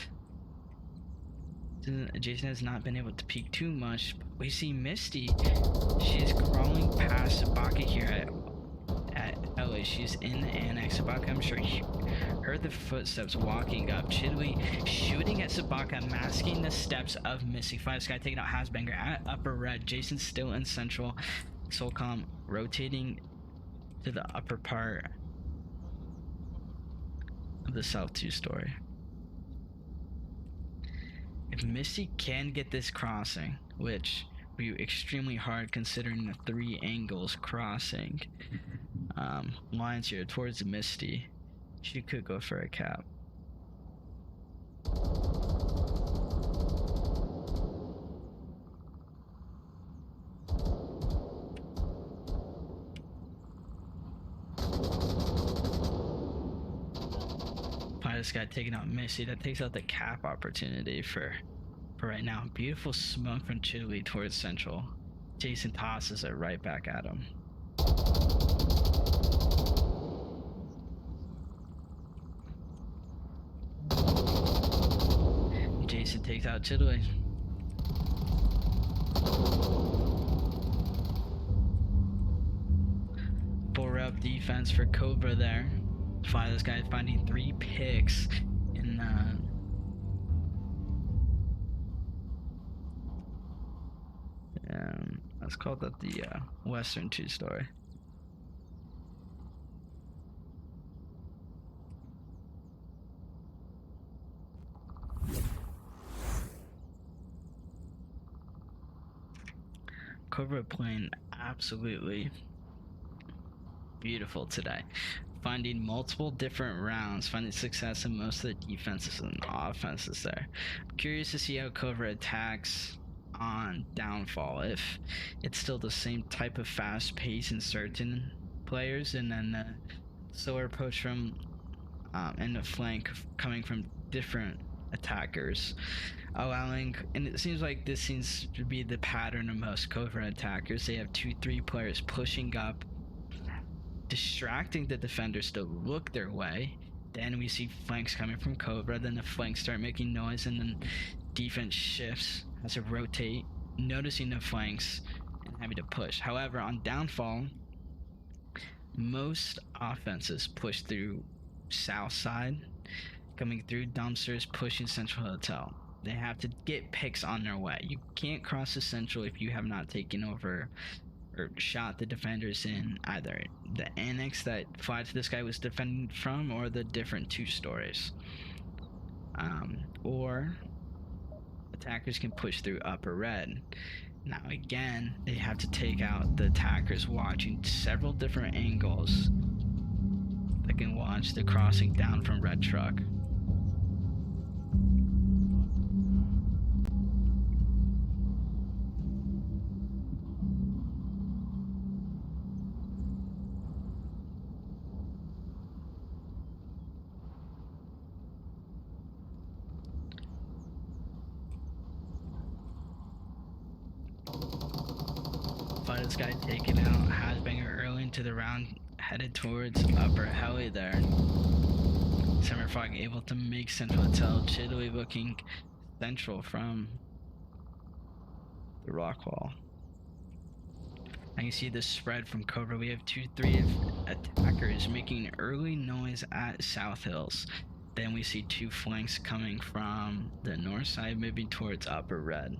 Jason has not been able to peek too much. But we see Misty. She's crawling past Sabaka here at LA. She's in the annex. Sabaka, I'm sure, heard the footsteps walking up. Chidwi shooting at Sabaka, masking the steps of Misty. Fly to Sky taking out Hasbanger at upper red. Jason still in Central. Solcom rotating to the upper part of the South 2 story. If Misty can get this crossing, which will be extremely hard considering the 3 angles crossing lines here towards Misty, she could go for a cap. This guy taking out Misty. That takes out the cap opportunity for right now. Beautiful smoke from Chidwi towards Central. Jason tosses it right back at him. Jason takes out Chidwi. Full up defense for KOVRA there. Fly this guy finding 3 picks in let's call that the Western 2 story. KOVRA playing absolutely beautiful today. Finding multiple different rounds, finding success in most of the defenses and offenses there. I'm curious to see how KOVRA attacks on Downfall, if it's still the same type of fast pace in certain players, and then the slower approach from and the flank coming from different attackers, allowing, and it seems like this seems to be the pattern of most KOVRA attackers. They have 2-3 players pushing up, distracting the defenders to look their way. Then we see flanks coming from KOVRA, then the flanks start making noise, and then defense shifts, has to rotate, noticing the flanks and having to push. However, on Downfall, most offenses push through south side, coming through dumpsters, pushing Central Hotel. They have to get picks on their way. You can't cross the Central if you have not taken over or shot the defenders in either the annex that Fly to this guy was defending from, or the different 2 stories. Or attackers can push through upper red. Now again, they have to take out the attackers watching several different angles that can watch the crossing down from red truck. This guy taken out Hasbanger early into the round, headed towards upper heli there. Summer Fog able to make Central Hotel. Chidwi looking central from the rock wall. I can see the spread from KOVRA. We have 2-3 attackers making early noise at South Hills. Then we see 2 flanks coming from the north side, moving towards upper red.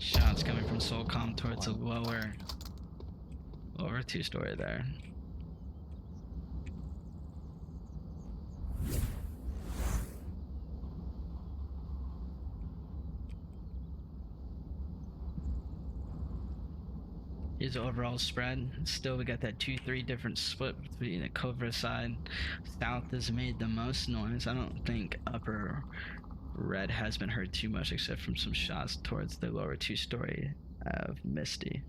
Shots coming from Solcom towards the lower 2 story there. Here's the overall spread. Still, we got that 2-3 different split between the KOVRA side. South has made the most noise. I don't think upper red has been hurt too much, except from some shots towards the lower 2 story of Misty.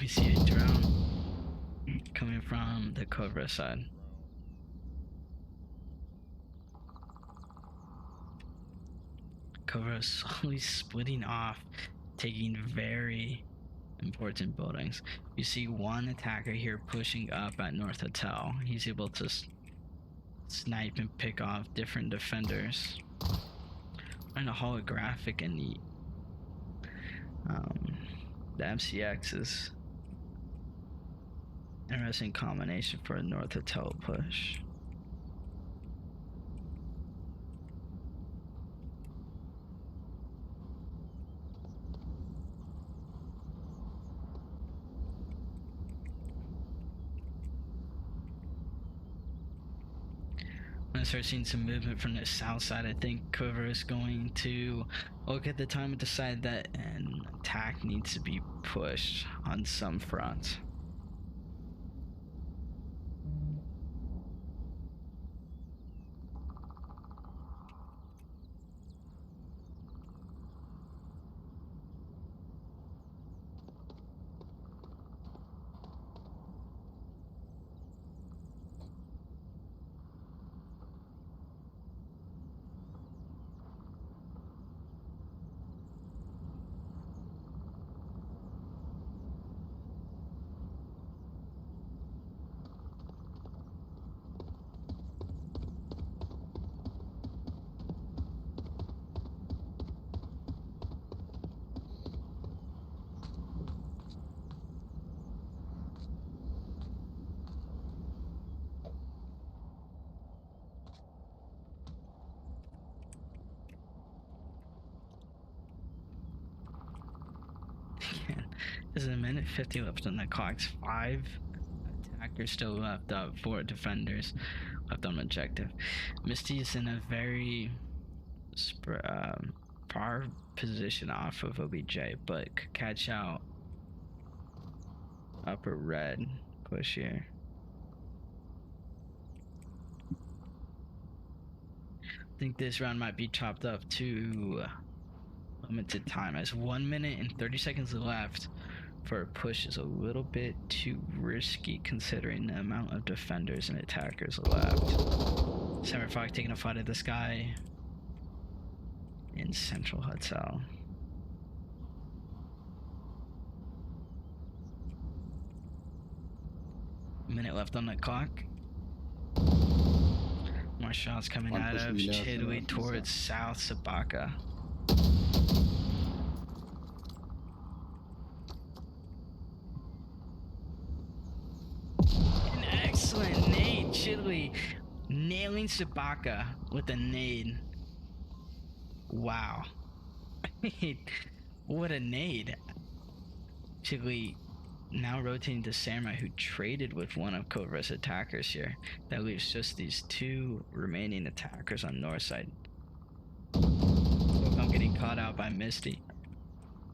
We see a drone coming from the KOVRA side. KOVRA is slowly splitting off, taking very important buildings. You see one attacker here pushing up at North Hotel. He's able to snipe and pick off different defenders. And a holographic in the MCX is interesting combination for a North Hotel push. I'm gonna start seeing some movement from the south side. I think KOVRA is going to look at the time and decide that an attack needs to be pushed on some front. There's a minute 50 left on the clock. 5 attackers still left up, 4 defenders left on objective. Misty is in a very far position off of OBJ, but could catch out upper red push here. I think this round might be chopped up to limited time, as 1 minute and 30 seconds left for a push is a little bit too risky considering the amount of defenders and attackers left. Samurai Fox taking a fight at the sky in Central Hotel. Minute left on the clock. More shots coming out of Chidwi towards South Sabaka. An excellent nade, Chidwi nailing Sabaka with a nade. Wow. What a nade. Chidwi now rotating to Samurai, who traded with one of KOVRA's attackers here. That leaves just these 2 remaining attackers on north side. I'm getting caught out by Misty.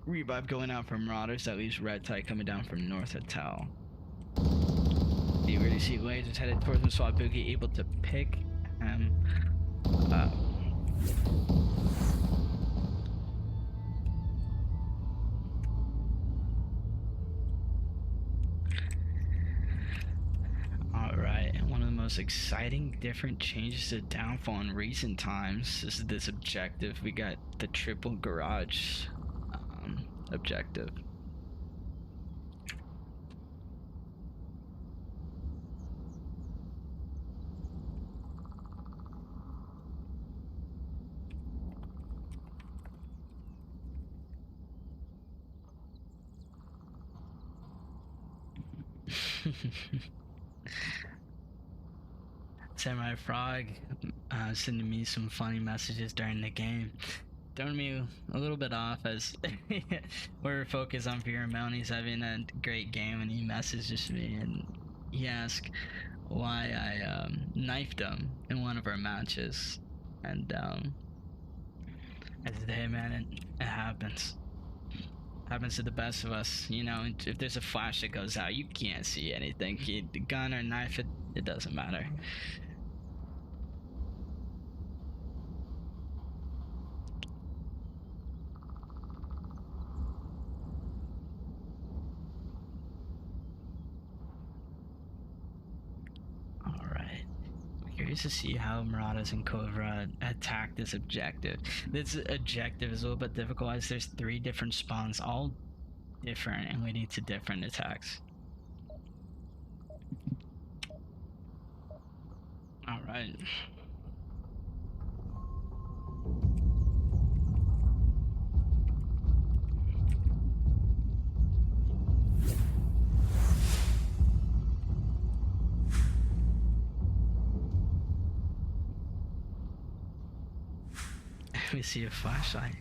Revive going out from Marauders. That leaves Red Tide coming down from North Hotel. You already see lasers headed towards him. Swat Boogie able to pick him up. Most exciting different changes to downfall in recent times is this objective. We got the triple garage objective. Samurai Frog sending me some funny messages during the game, throwing me a little bit off as we're focused on VRML and he's having a great game, and he messages me and he asked why I knifed him in one of our matches, and I said, hey man, it happens. Happens to the best of us, you know. If there's a flash that goes out, you can't see anything. The gun or knife, it doesn't matter. curious to see how Marauders and KOVRA attack this objective. This objective is a little bit difficult as there's 3 different spawns, all different and leading to different attacks. Alright. We see a flashlight.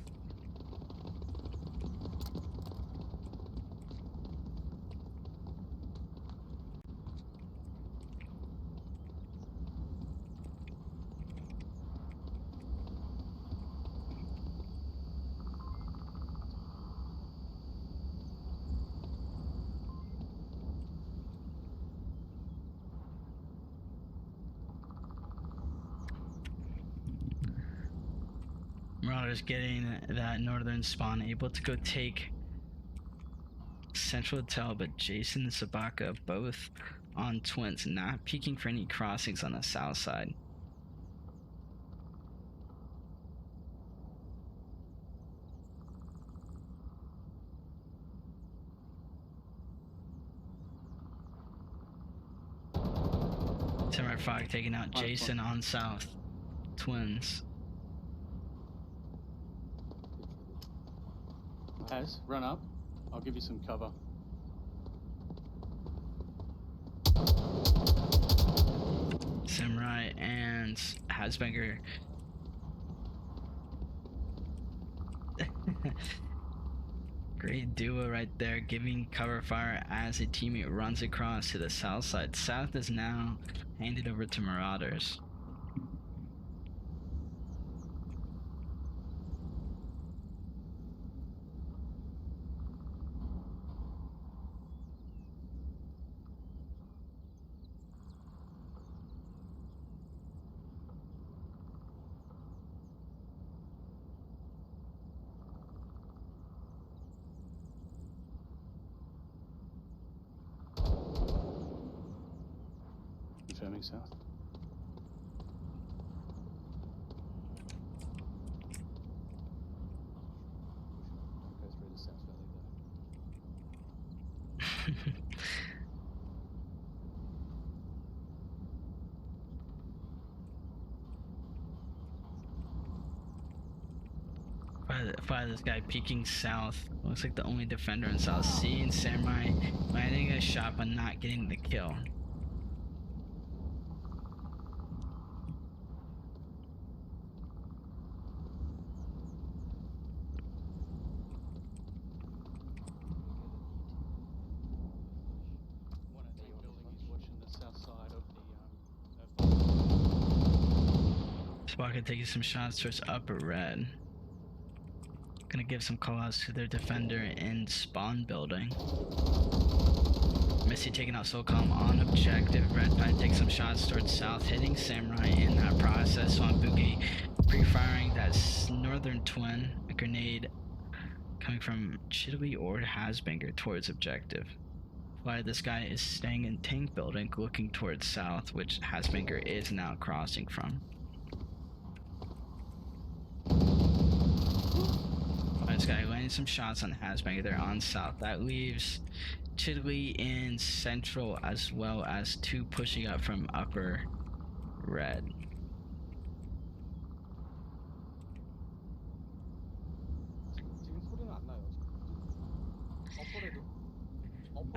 Marauders getting that northern spawn, able to go take Central Hotel, but Jason and Sabaka both on twins, not peeking for any crossings on the south side. Samurai Fog taking out Jason on south. Twins. Has, run up. I'll give you some cover. Samurai and Hasbanger. Great duo right there, giving cover fire as a teammate runs across to the south side. South is now handed over to Marauders. Confirming south. Go through the South Valley Fire this guy peeking south. Looks like the only defender in south. Seeing Samurai landing a shot but not getting the kill. One of the building is watching the south side of the Spocket taking some shots towards upper red. Gonna give some callouts to their defender in spawn building. Missy taking out SOCOM on objective. Red Pine takes some shots towards south, hitting Samurai in that process. On Boogie pre-firing that northern twin, a grenade coming from Chitley or Hasbanger towards objective. While this guy is staying in tank building, looking towards south, which Hasbanger is now crossing from. This guy landing some shots on Hasbanger there on south. That leaves Chitley in central as well as 2 pushing up from upper red.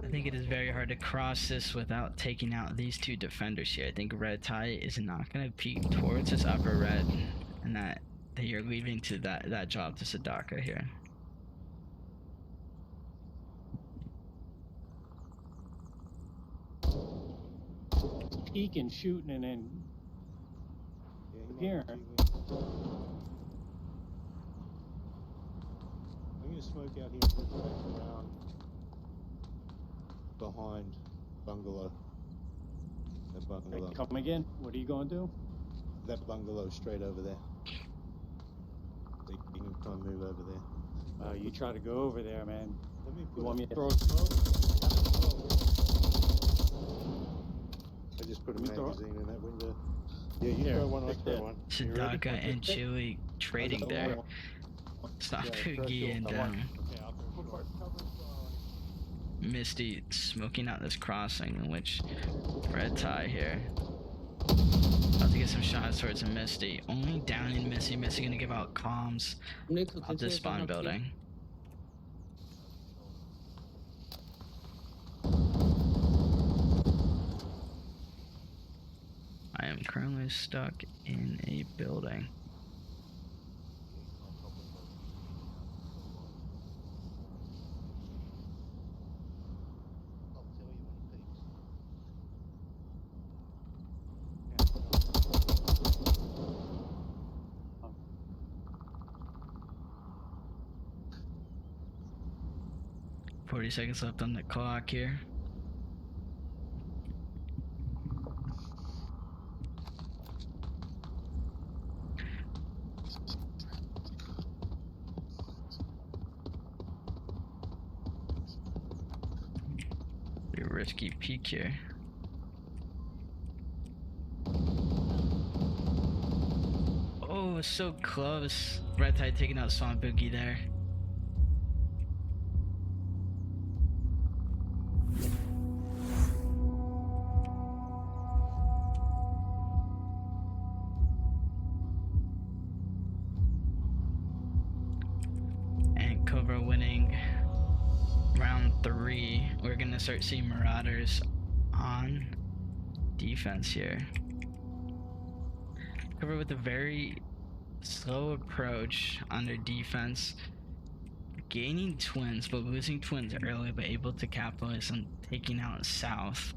I think it is very hard to cross this without taking out these 2 defenders here. I think Red Tie is not going to peek towards this upper red, and that you're leaving to that job to Sadaka here. peeking, shooting, and then Yeah, Here. I'm gonna smoke out here and look back around behind bungalow. That bungalow. come again. What are you going to do? That bungalow straight over there. So you can try and move over there. You try to go over there, man. Let me You want me to a- throw smoke? I just just put a We throw- magazine in that window. Yeah, you Here, throw one, I take throw that. one. You ready? Sadaka and Chili trading got there. one. Stop Yeah, throw Boogie short. and Okay, I'll throw short. Misty smoking out this crossing, in which red tie here. About to get some shots towards a Misty. Only downing Misty. Misty gonna give out comms out this spawn building. I am currently stuck in a building. Oh, 40 seconds left on the clock here. Pretty risky peek here. Oh, so close. Red Tide taking out Swan Boogie there. And KOVRA winning round 3. We're gonna start seeing Marauders on defense here. KOVRA with a very slow approach on their defense, gaining twins but losing twins early, but able to capitalize on taking out South.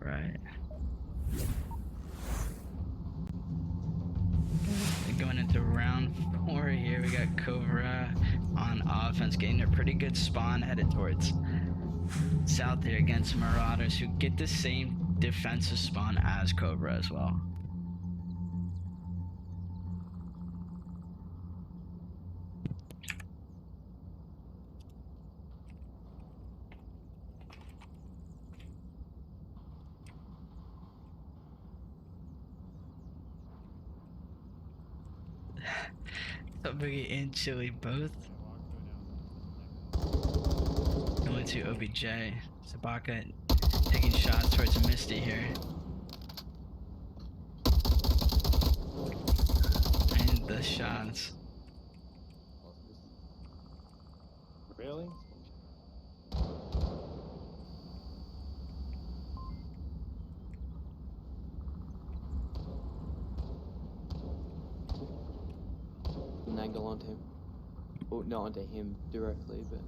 Alright. Going into round 4 here, we got KOVRA on offense, getting a pretty good spawn headed towards South here against Marauders, who get the same defensive spawn as KOVRA as well. So Boogie and Chili both going to OBJ. Sabaka taking shots towards Misty here. And the shots. Really? An angle onto him. Well, not onto him directly, but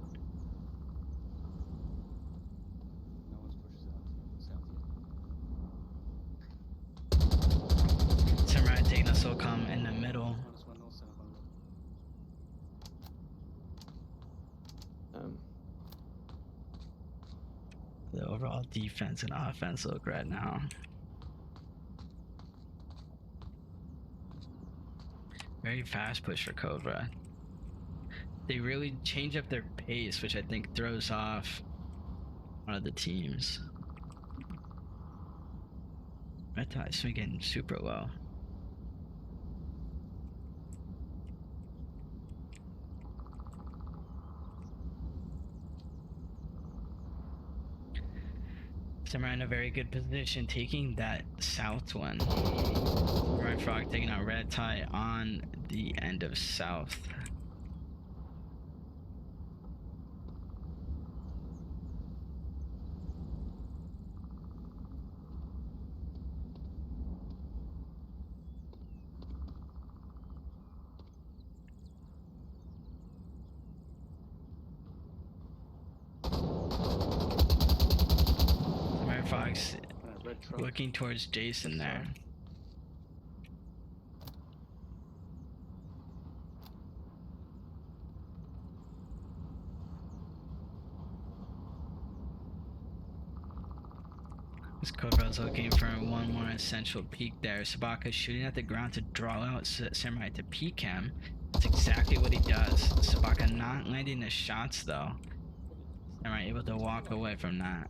no one's pushed south yet. Samurai taking a SOCOM in the middle. The overall defense and offense look right now. Very fast push for KOVRA. They really change up their pace, which I think throws off one of the teams. Red Tide swinging super low. Samurai in a very good position, taking that south one. Red Frog taking out Red Tie on the end of south. Red Fox Red truck. looking towards Jason there. This KOVRA's looking for one more essential peek there. Sabaka shooting at the ground to draw out Samurai to peek him. That's exactly what he does. Sabaka not landing the shots though. Samurai able to walk away from that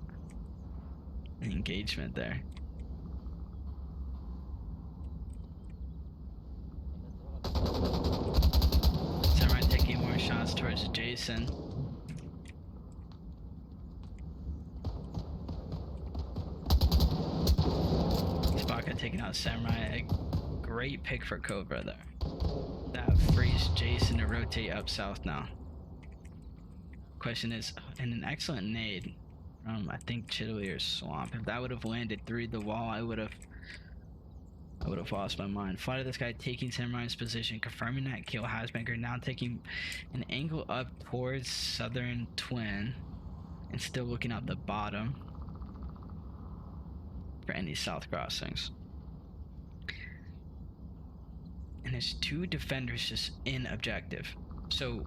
engagement there. Samurai taking more shots towards Jason. Sabaka taking out Samurai. A great pick for KOVRA there. That frees Jason to rotate up south now. Question is, and an excellent nade from I think Chittlier's Swamp. If that would have landed through the wall, I would have lost my mind. Fly to this guy taking Samurai's position, confirming that kill. Hasbanger now taking an angle up towards Southern Twin and still looking out the bottom for any south crossings. And there's two defenders just in objective. So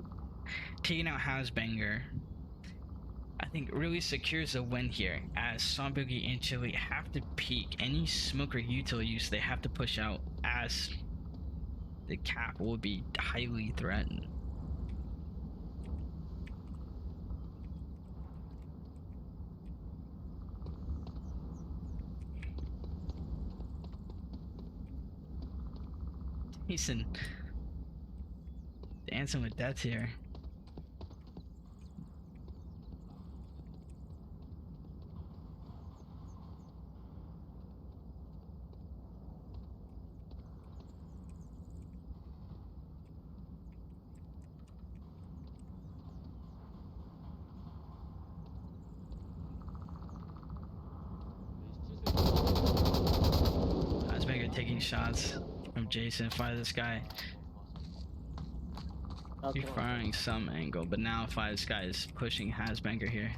taking out Hasbanger, I think really secures a win here, as Songboogie and Chili have to peek. Any smoke or util use they have to push out, as the cap will be highly threatened. Jason dancing with death here. Hasbanger taking shots from Jason. Fire this guy. He's firing some angle, but now Fire this guy is pushing Hasbanger here.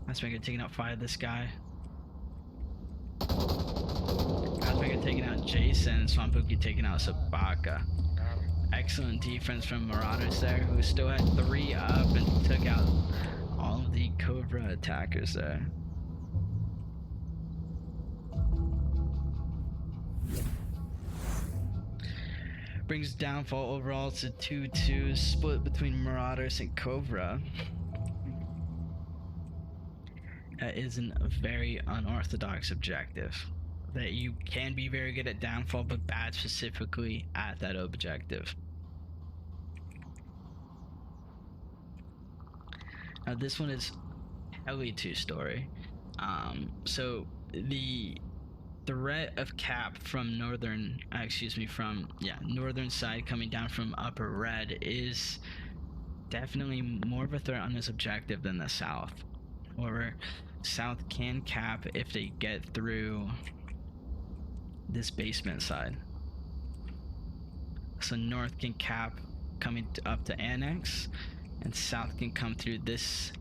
Hasbanger taking out Fire this guy. Hasbanger taking out Jason. Swampuki taking out Sabaka. Excellent defense from Marauders there, who still had 3 up and took out all of the KOVRA attackers there. Brings downfall overall to 2-2, split between Marauders and KOVRA. That is a very unorthodox objective. That you can be very good at downfall, but bad specifically at that objective. Now this one is heavily 2-story. So the threat of cap from northern side coming down from upper red is definitely more of a threat on this objective than the south. However, south can cap if they get through this basement side. So north can cap coming up to annex, and south can come through this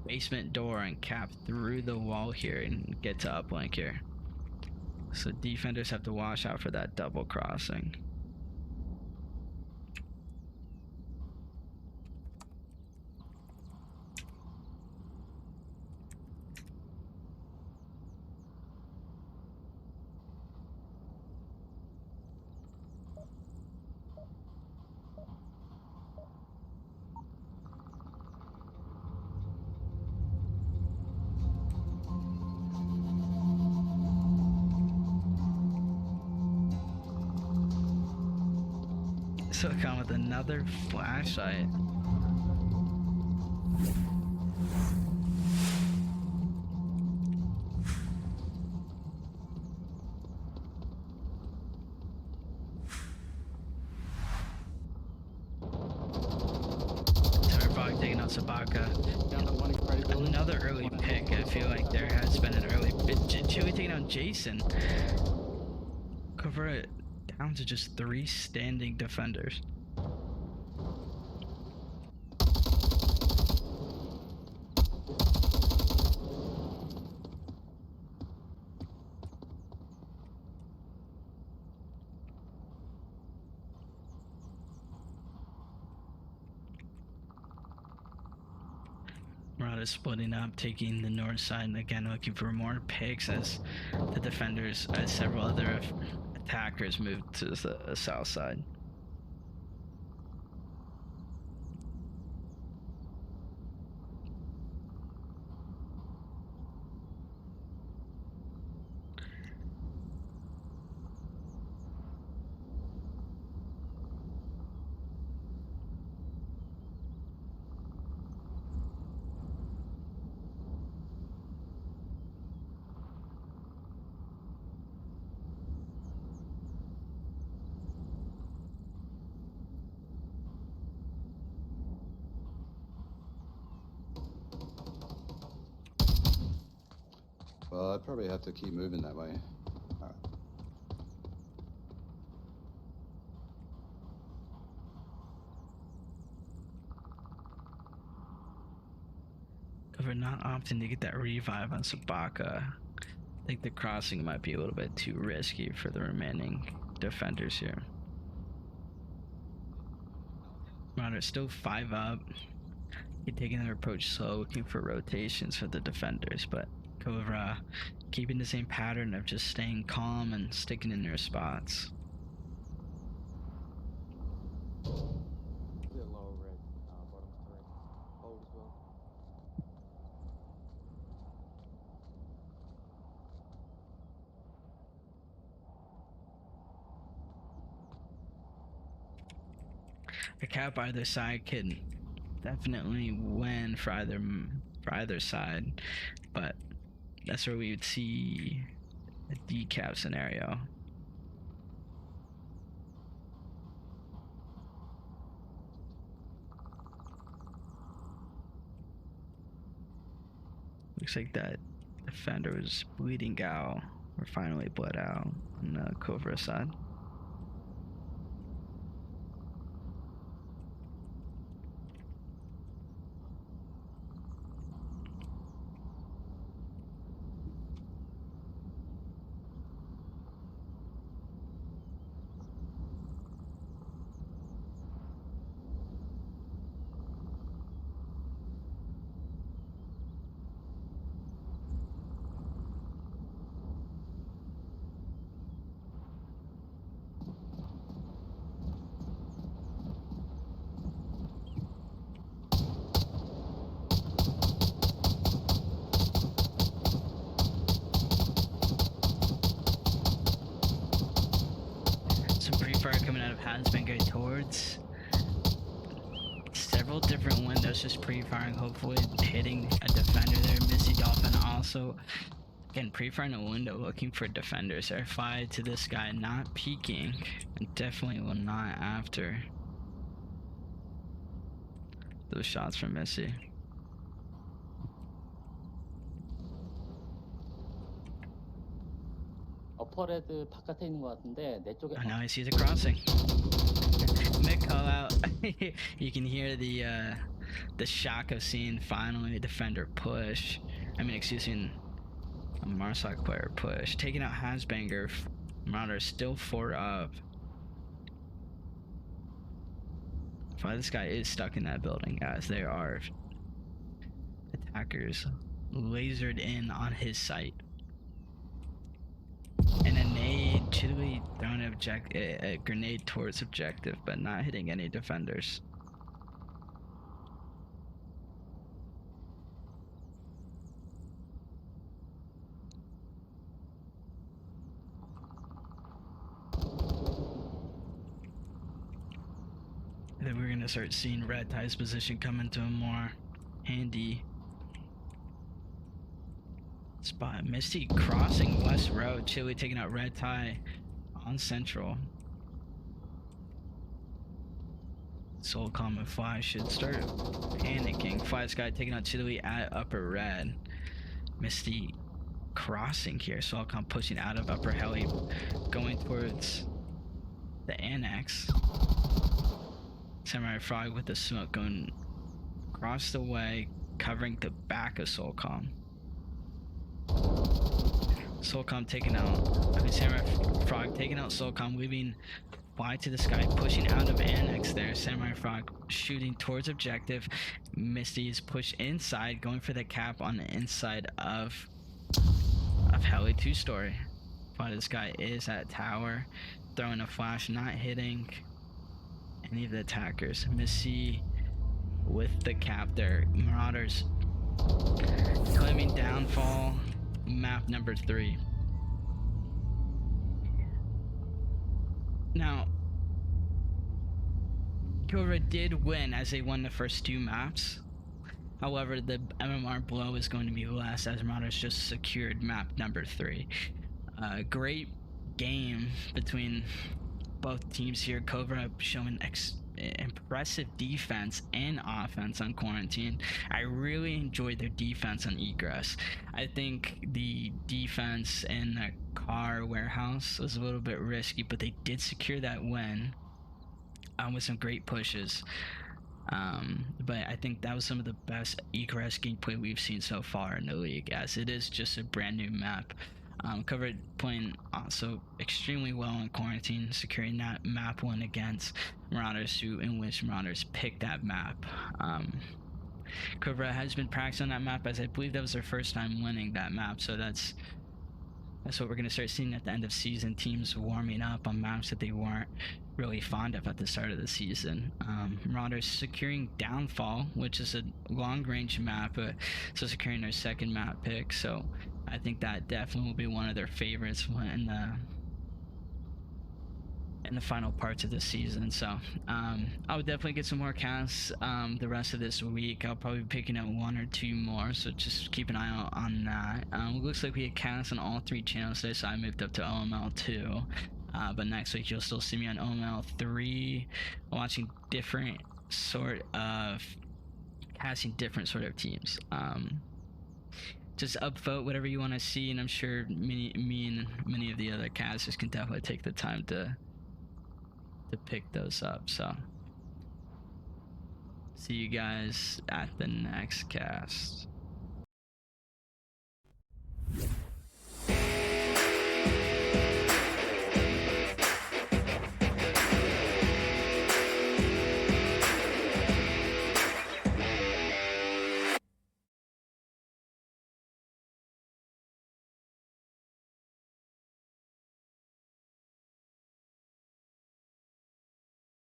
basement door and cap through the wall here and get to uplink here. So defenders have to watch out for that double crossing. So come with another flashlight. Sabaka. Down the one credit building. Another early pick. I feel like there has been an early Chili taking out Jason. KOVRA down to just 3 standing defenders. Marauders splitting up, taking the north side, and again looking for more picks as the defenders, as several other attackers move to the south side. Well, I'd probably have to keep moving that way. Alright. KOVRA not opting to get that revive on Sabaka. I think the crossing might be a little bit too risky for the remaining defenders here. Marauders still 5 up. Keep taking their approach slow, looking for rotations for the defenders, but KOVRA keeping the same pattern of just staying calm and sticking in their spots. The lower red, bottom right. Hold as well. The cap either side can definitely win for either side, but that's where we would see a decap scenario. Looks like that defender was bleeding out, or finally bled out on the KOVRA side. Fire coming out of Hasbanger towards several different windows, just pre-firing, hopefully hitting a defender there. Missy Dolphin also, again, pre-firing a window, looking for defenders. They're fired to this guy, not peeking, and definitely will not after those shots from Missy. 어퍼레드 바깥에 있는 것 같은데 내 쪽에. Oh, now he sees a crossing. Mid call out. You can hear the shock of seeing finally a defender push. I mean, excuse me, a Marsoc player push. Taking out Hasbanger. Marauders still 4 up. Why this guy is stuck in that building, guys. There are attackers lasered in on his site. And a nade, Chili throwing a grenade towards objective, but not hitting any defenders. And then we're gonna start seeing Red Tie's position come into a more handy spot. Misty crossing West Road. Chili taking out Red Tie on Central. Soulcom and Fly should start panicking. Fly's guy taking out Chili at upper red. Misty crossing here. Soulcom pushing out of upper heli, going towards the annex. Samurai Frog with the smoke going across the way, covering the back of Soulcom. Soulcom taking out, Samurai Frog taking out Soulcom, leaving Fly to the sky, pushing out of annex there. Samurai Frog shooting towards objective. Misty is pushed inside, going for the cap on the inside of heli 2-story. Fly to the sky is at tower, throwing a flash, not hitting any of the attackers. Missy with the cap there. Marauders claiming downfall, map number 3. Now, KOVRA did win as they won the first 2 maps. However, the MMR blow is going to be less as Marauders just secured map number 3. Great game between both teams here. KOVRA showing impressive defense and offense on Quarantine. I really enjoyed their defense on Egress. I think the defense in the car warehouse was a little bit risky, but they did secure that win with some great pushes. But I think that was some of the best Egress gameplay we've seen so far in the league, as it is just a brand new map. KOVRA playing also extremely well in Quarantine, securing that map win against Marauders, in which Marauders picked that map. KOVRA has been practicing on that map, as I believe that was their first time winning that map, so that's what we're going to start seeing at the end of season, teams warming up on maps that they weren't really fond of at the start of the season. Marauders securing Downfall, which is a long-range map, so securing their second map pick, so I think that definitely will be one of their favorites in the final parts of the season. So I would definitely get some more casts the rest of this week. I'll probably be picking up 1 or 2 more, so just keep an eye out on that. It looks like we had casts on all 3 channels today, so I moved up to OML 2. But next week you'll still see me on OML 3, watching different sort of casting different sort of teams. Just upvote whatever you want to see, and I'm sure me and many of the other casters can definitely take the time to pick those up. So see you guys at the next cast.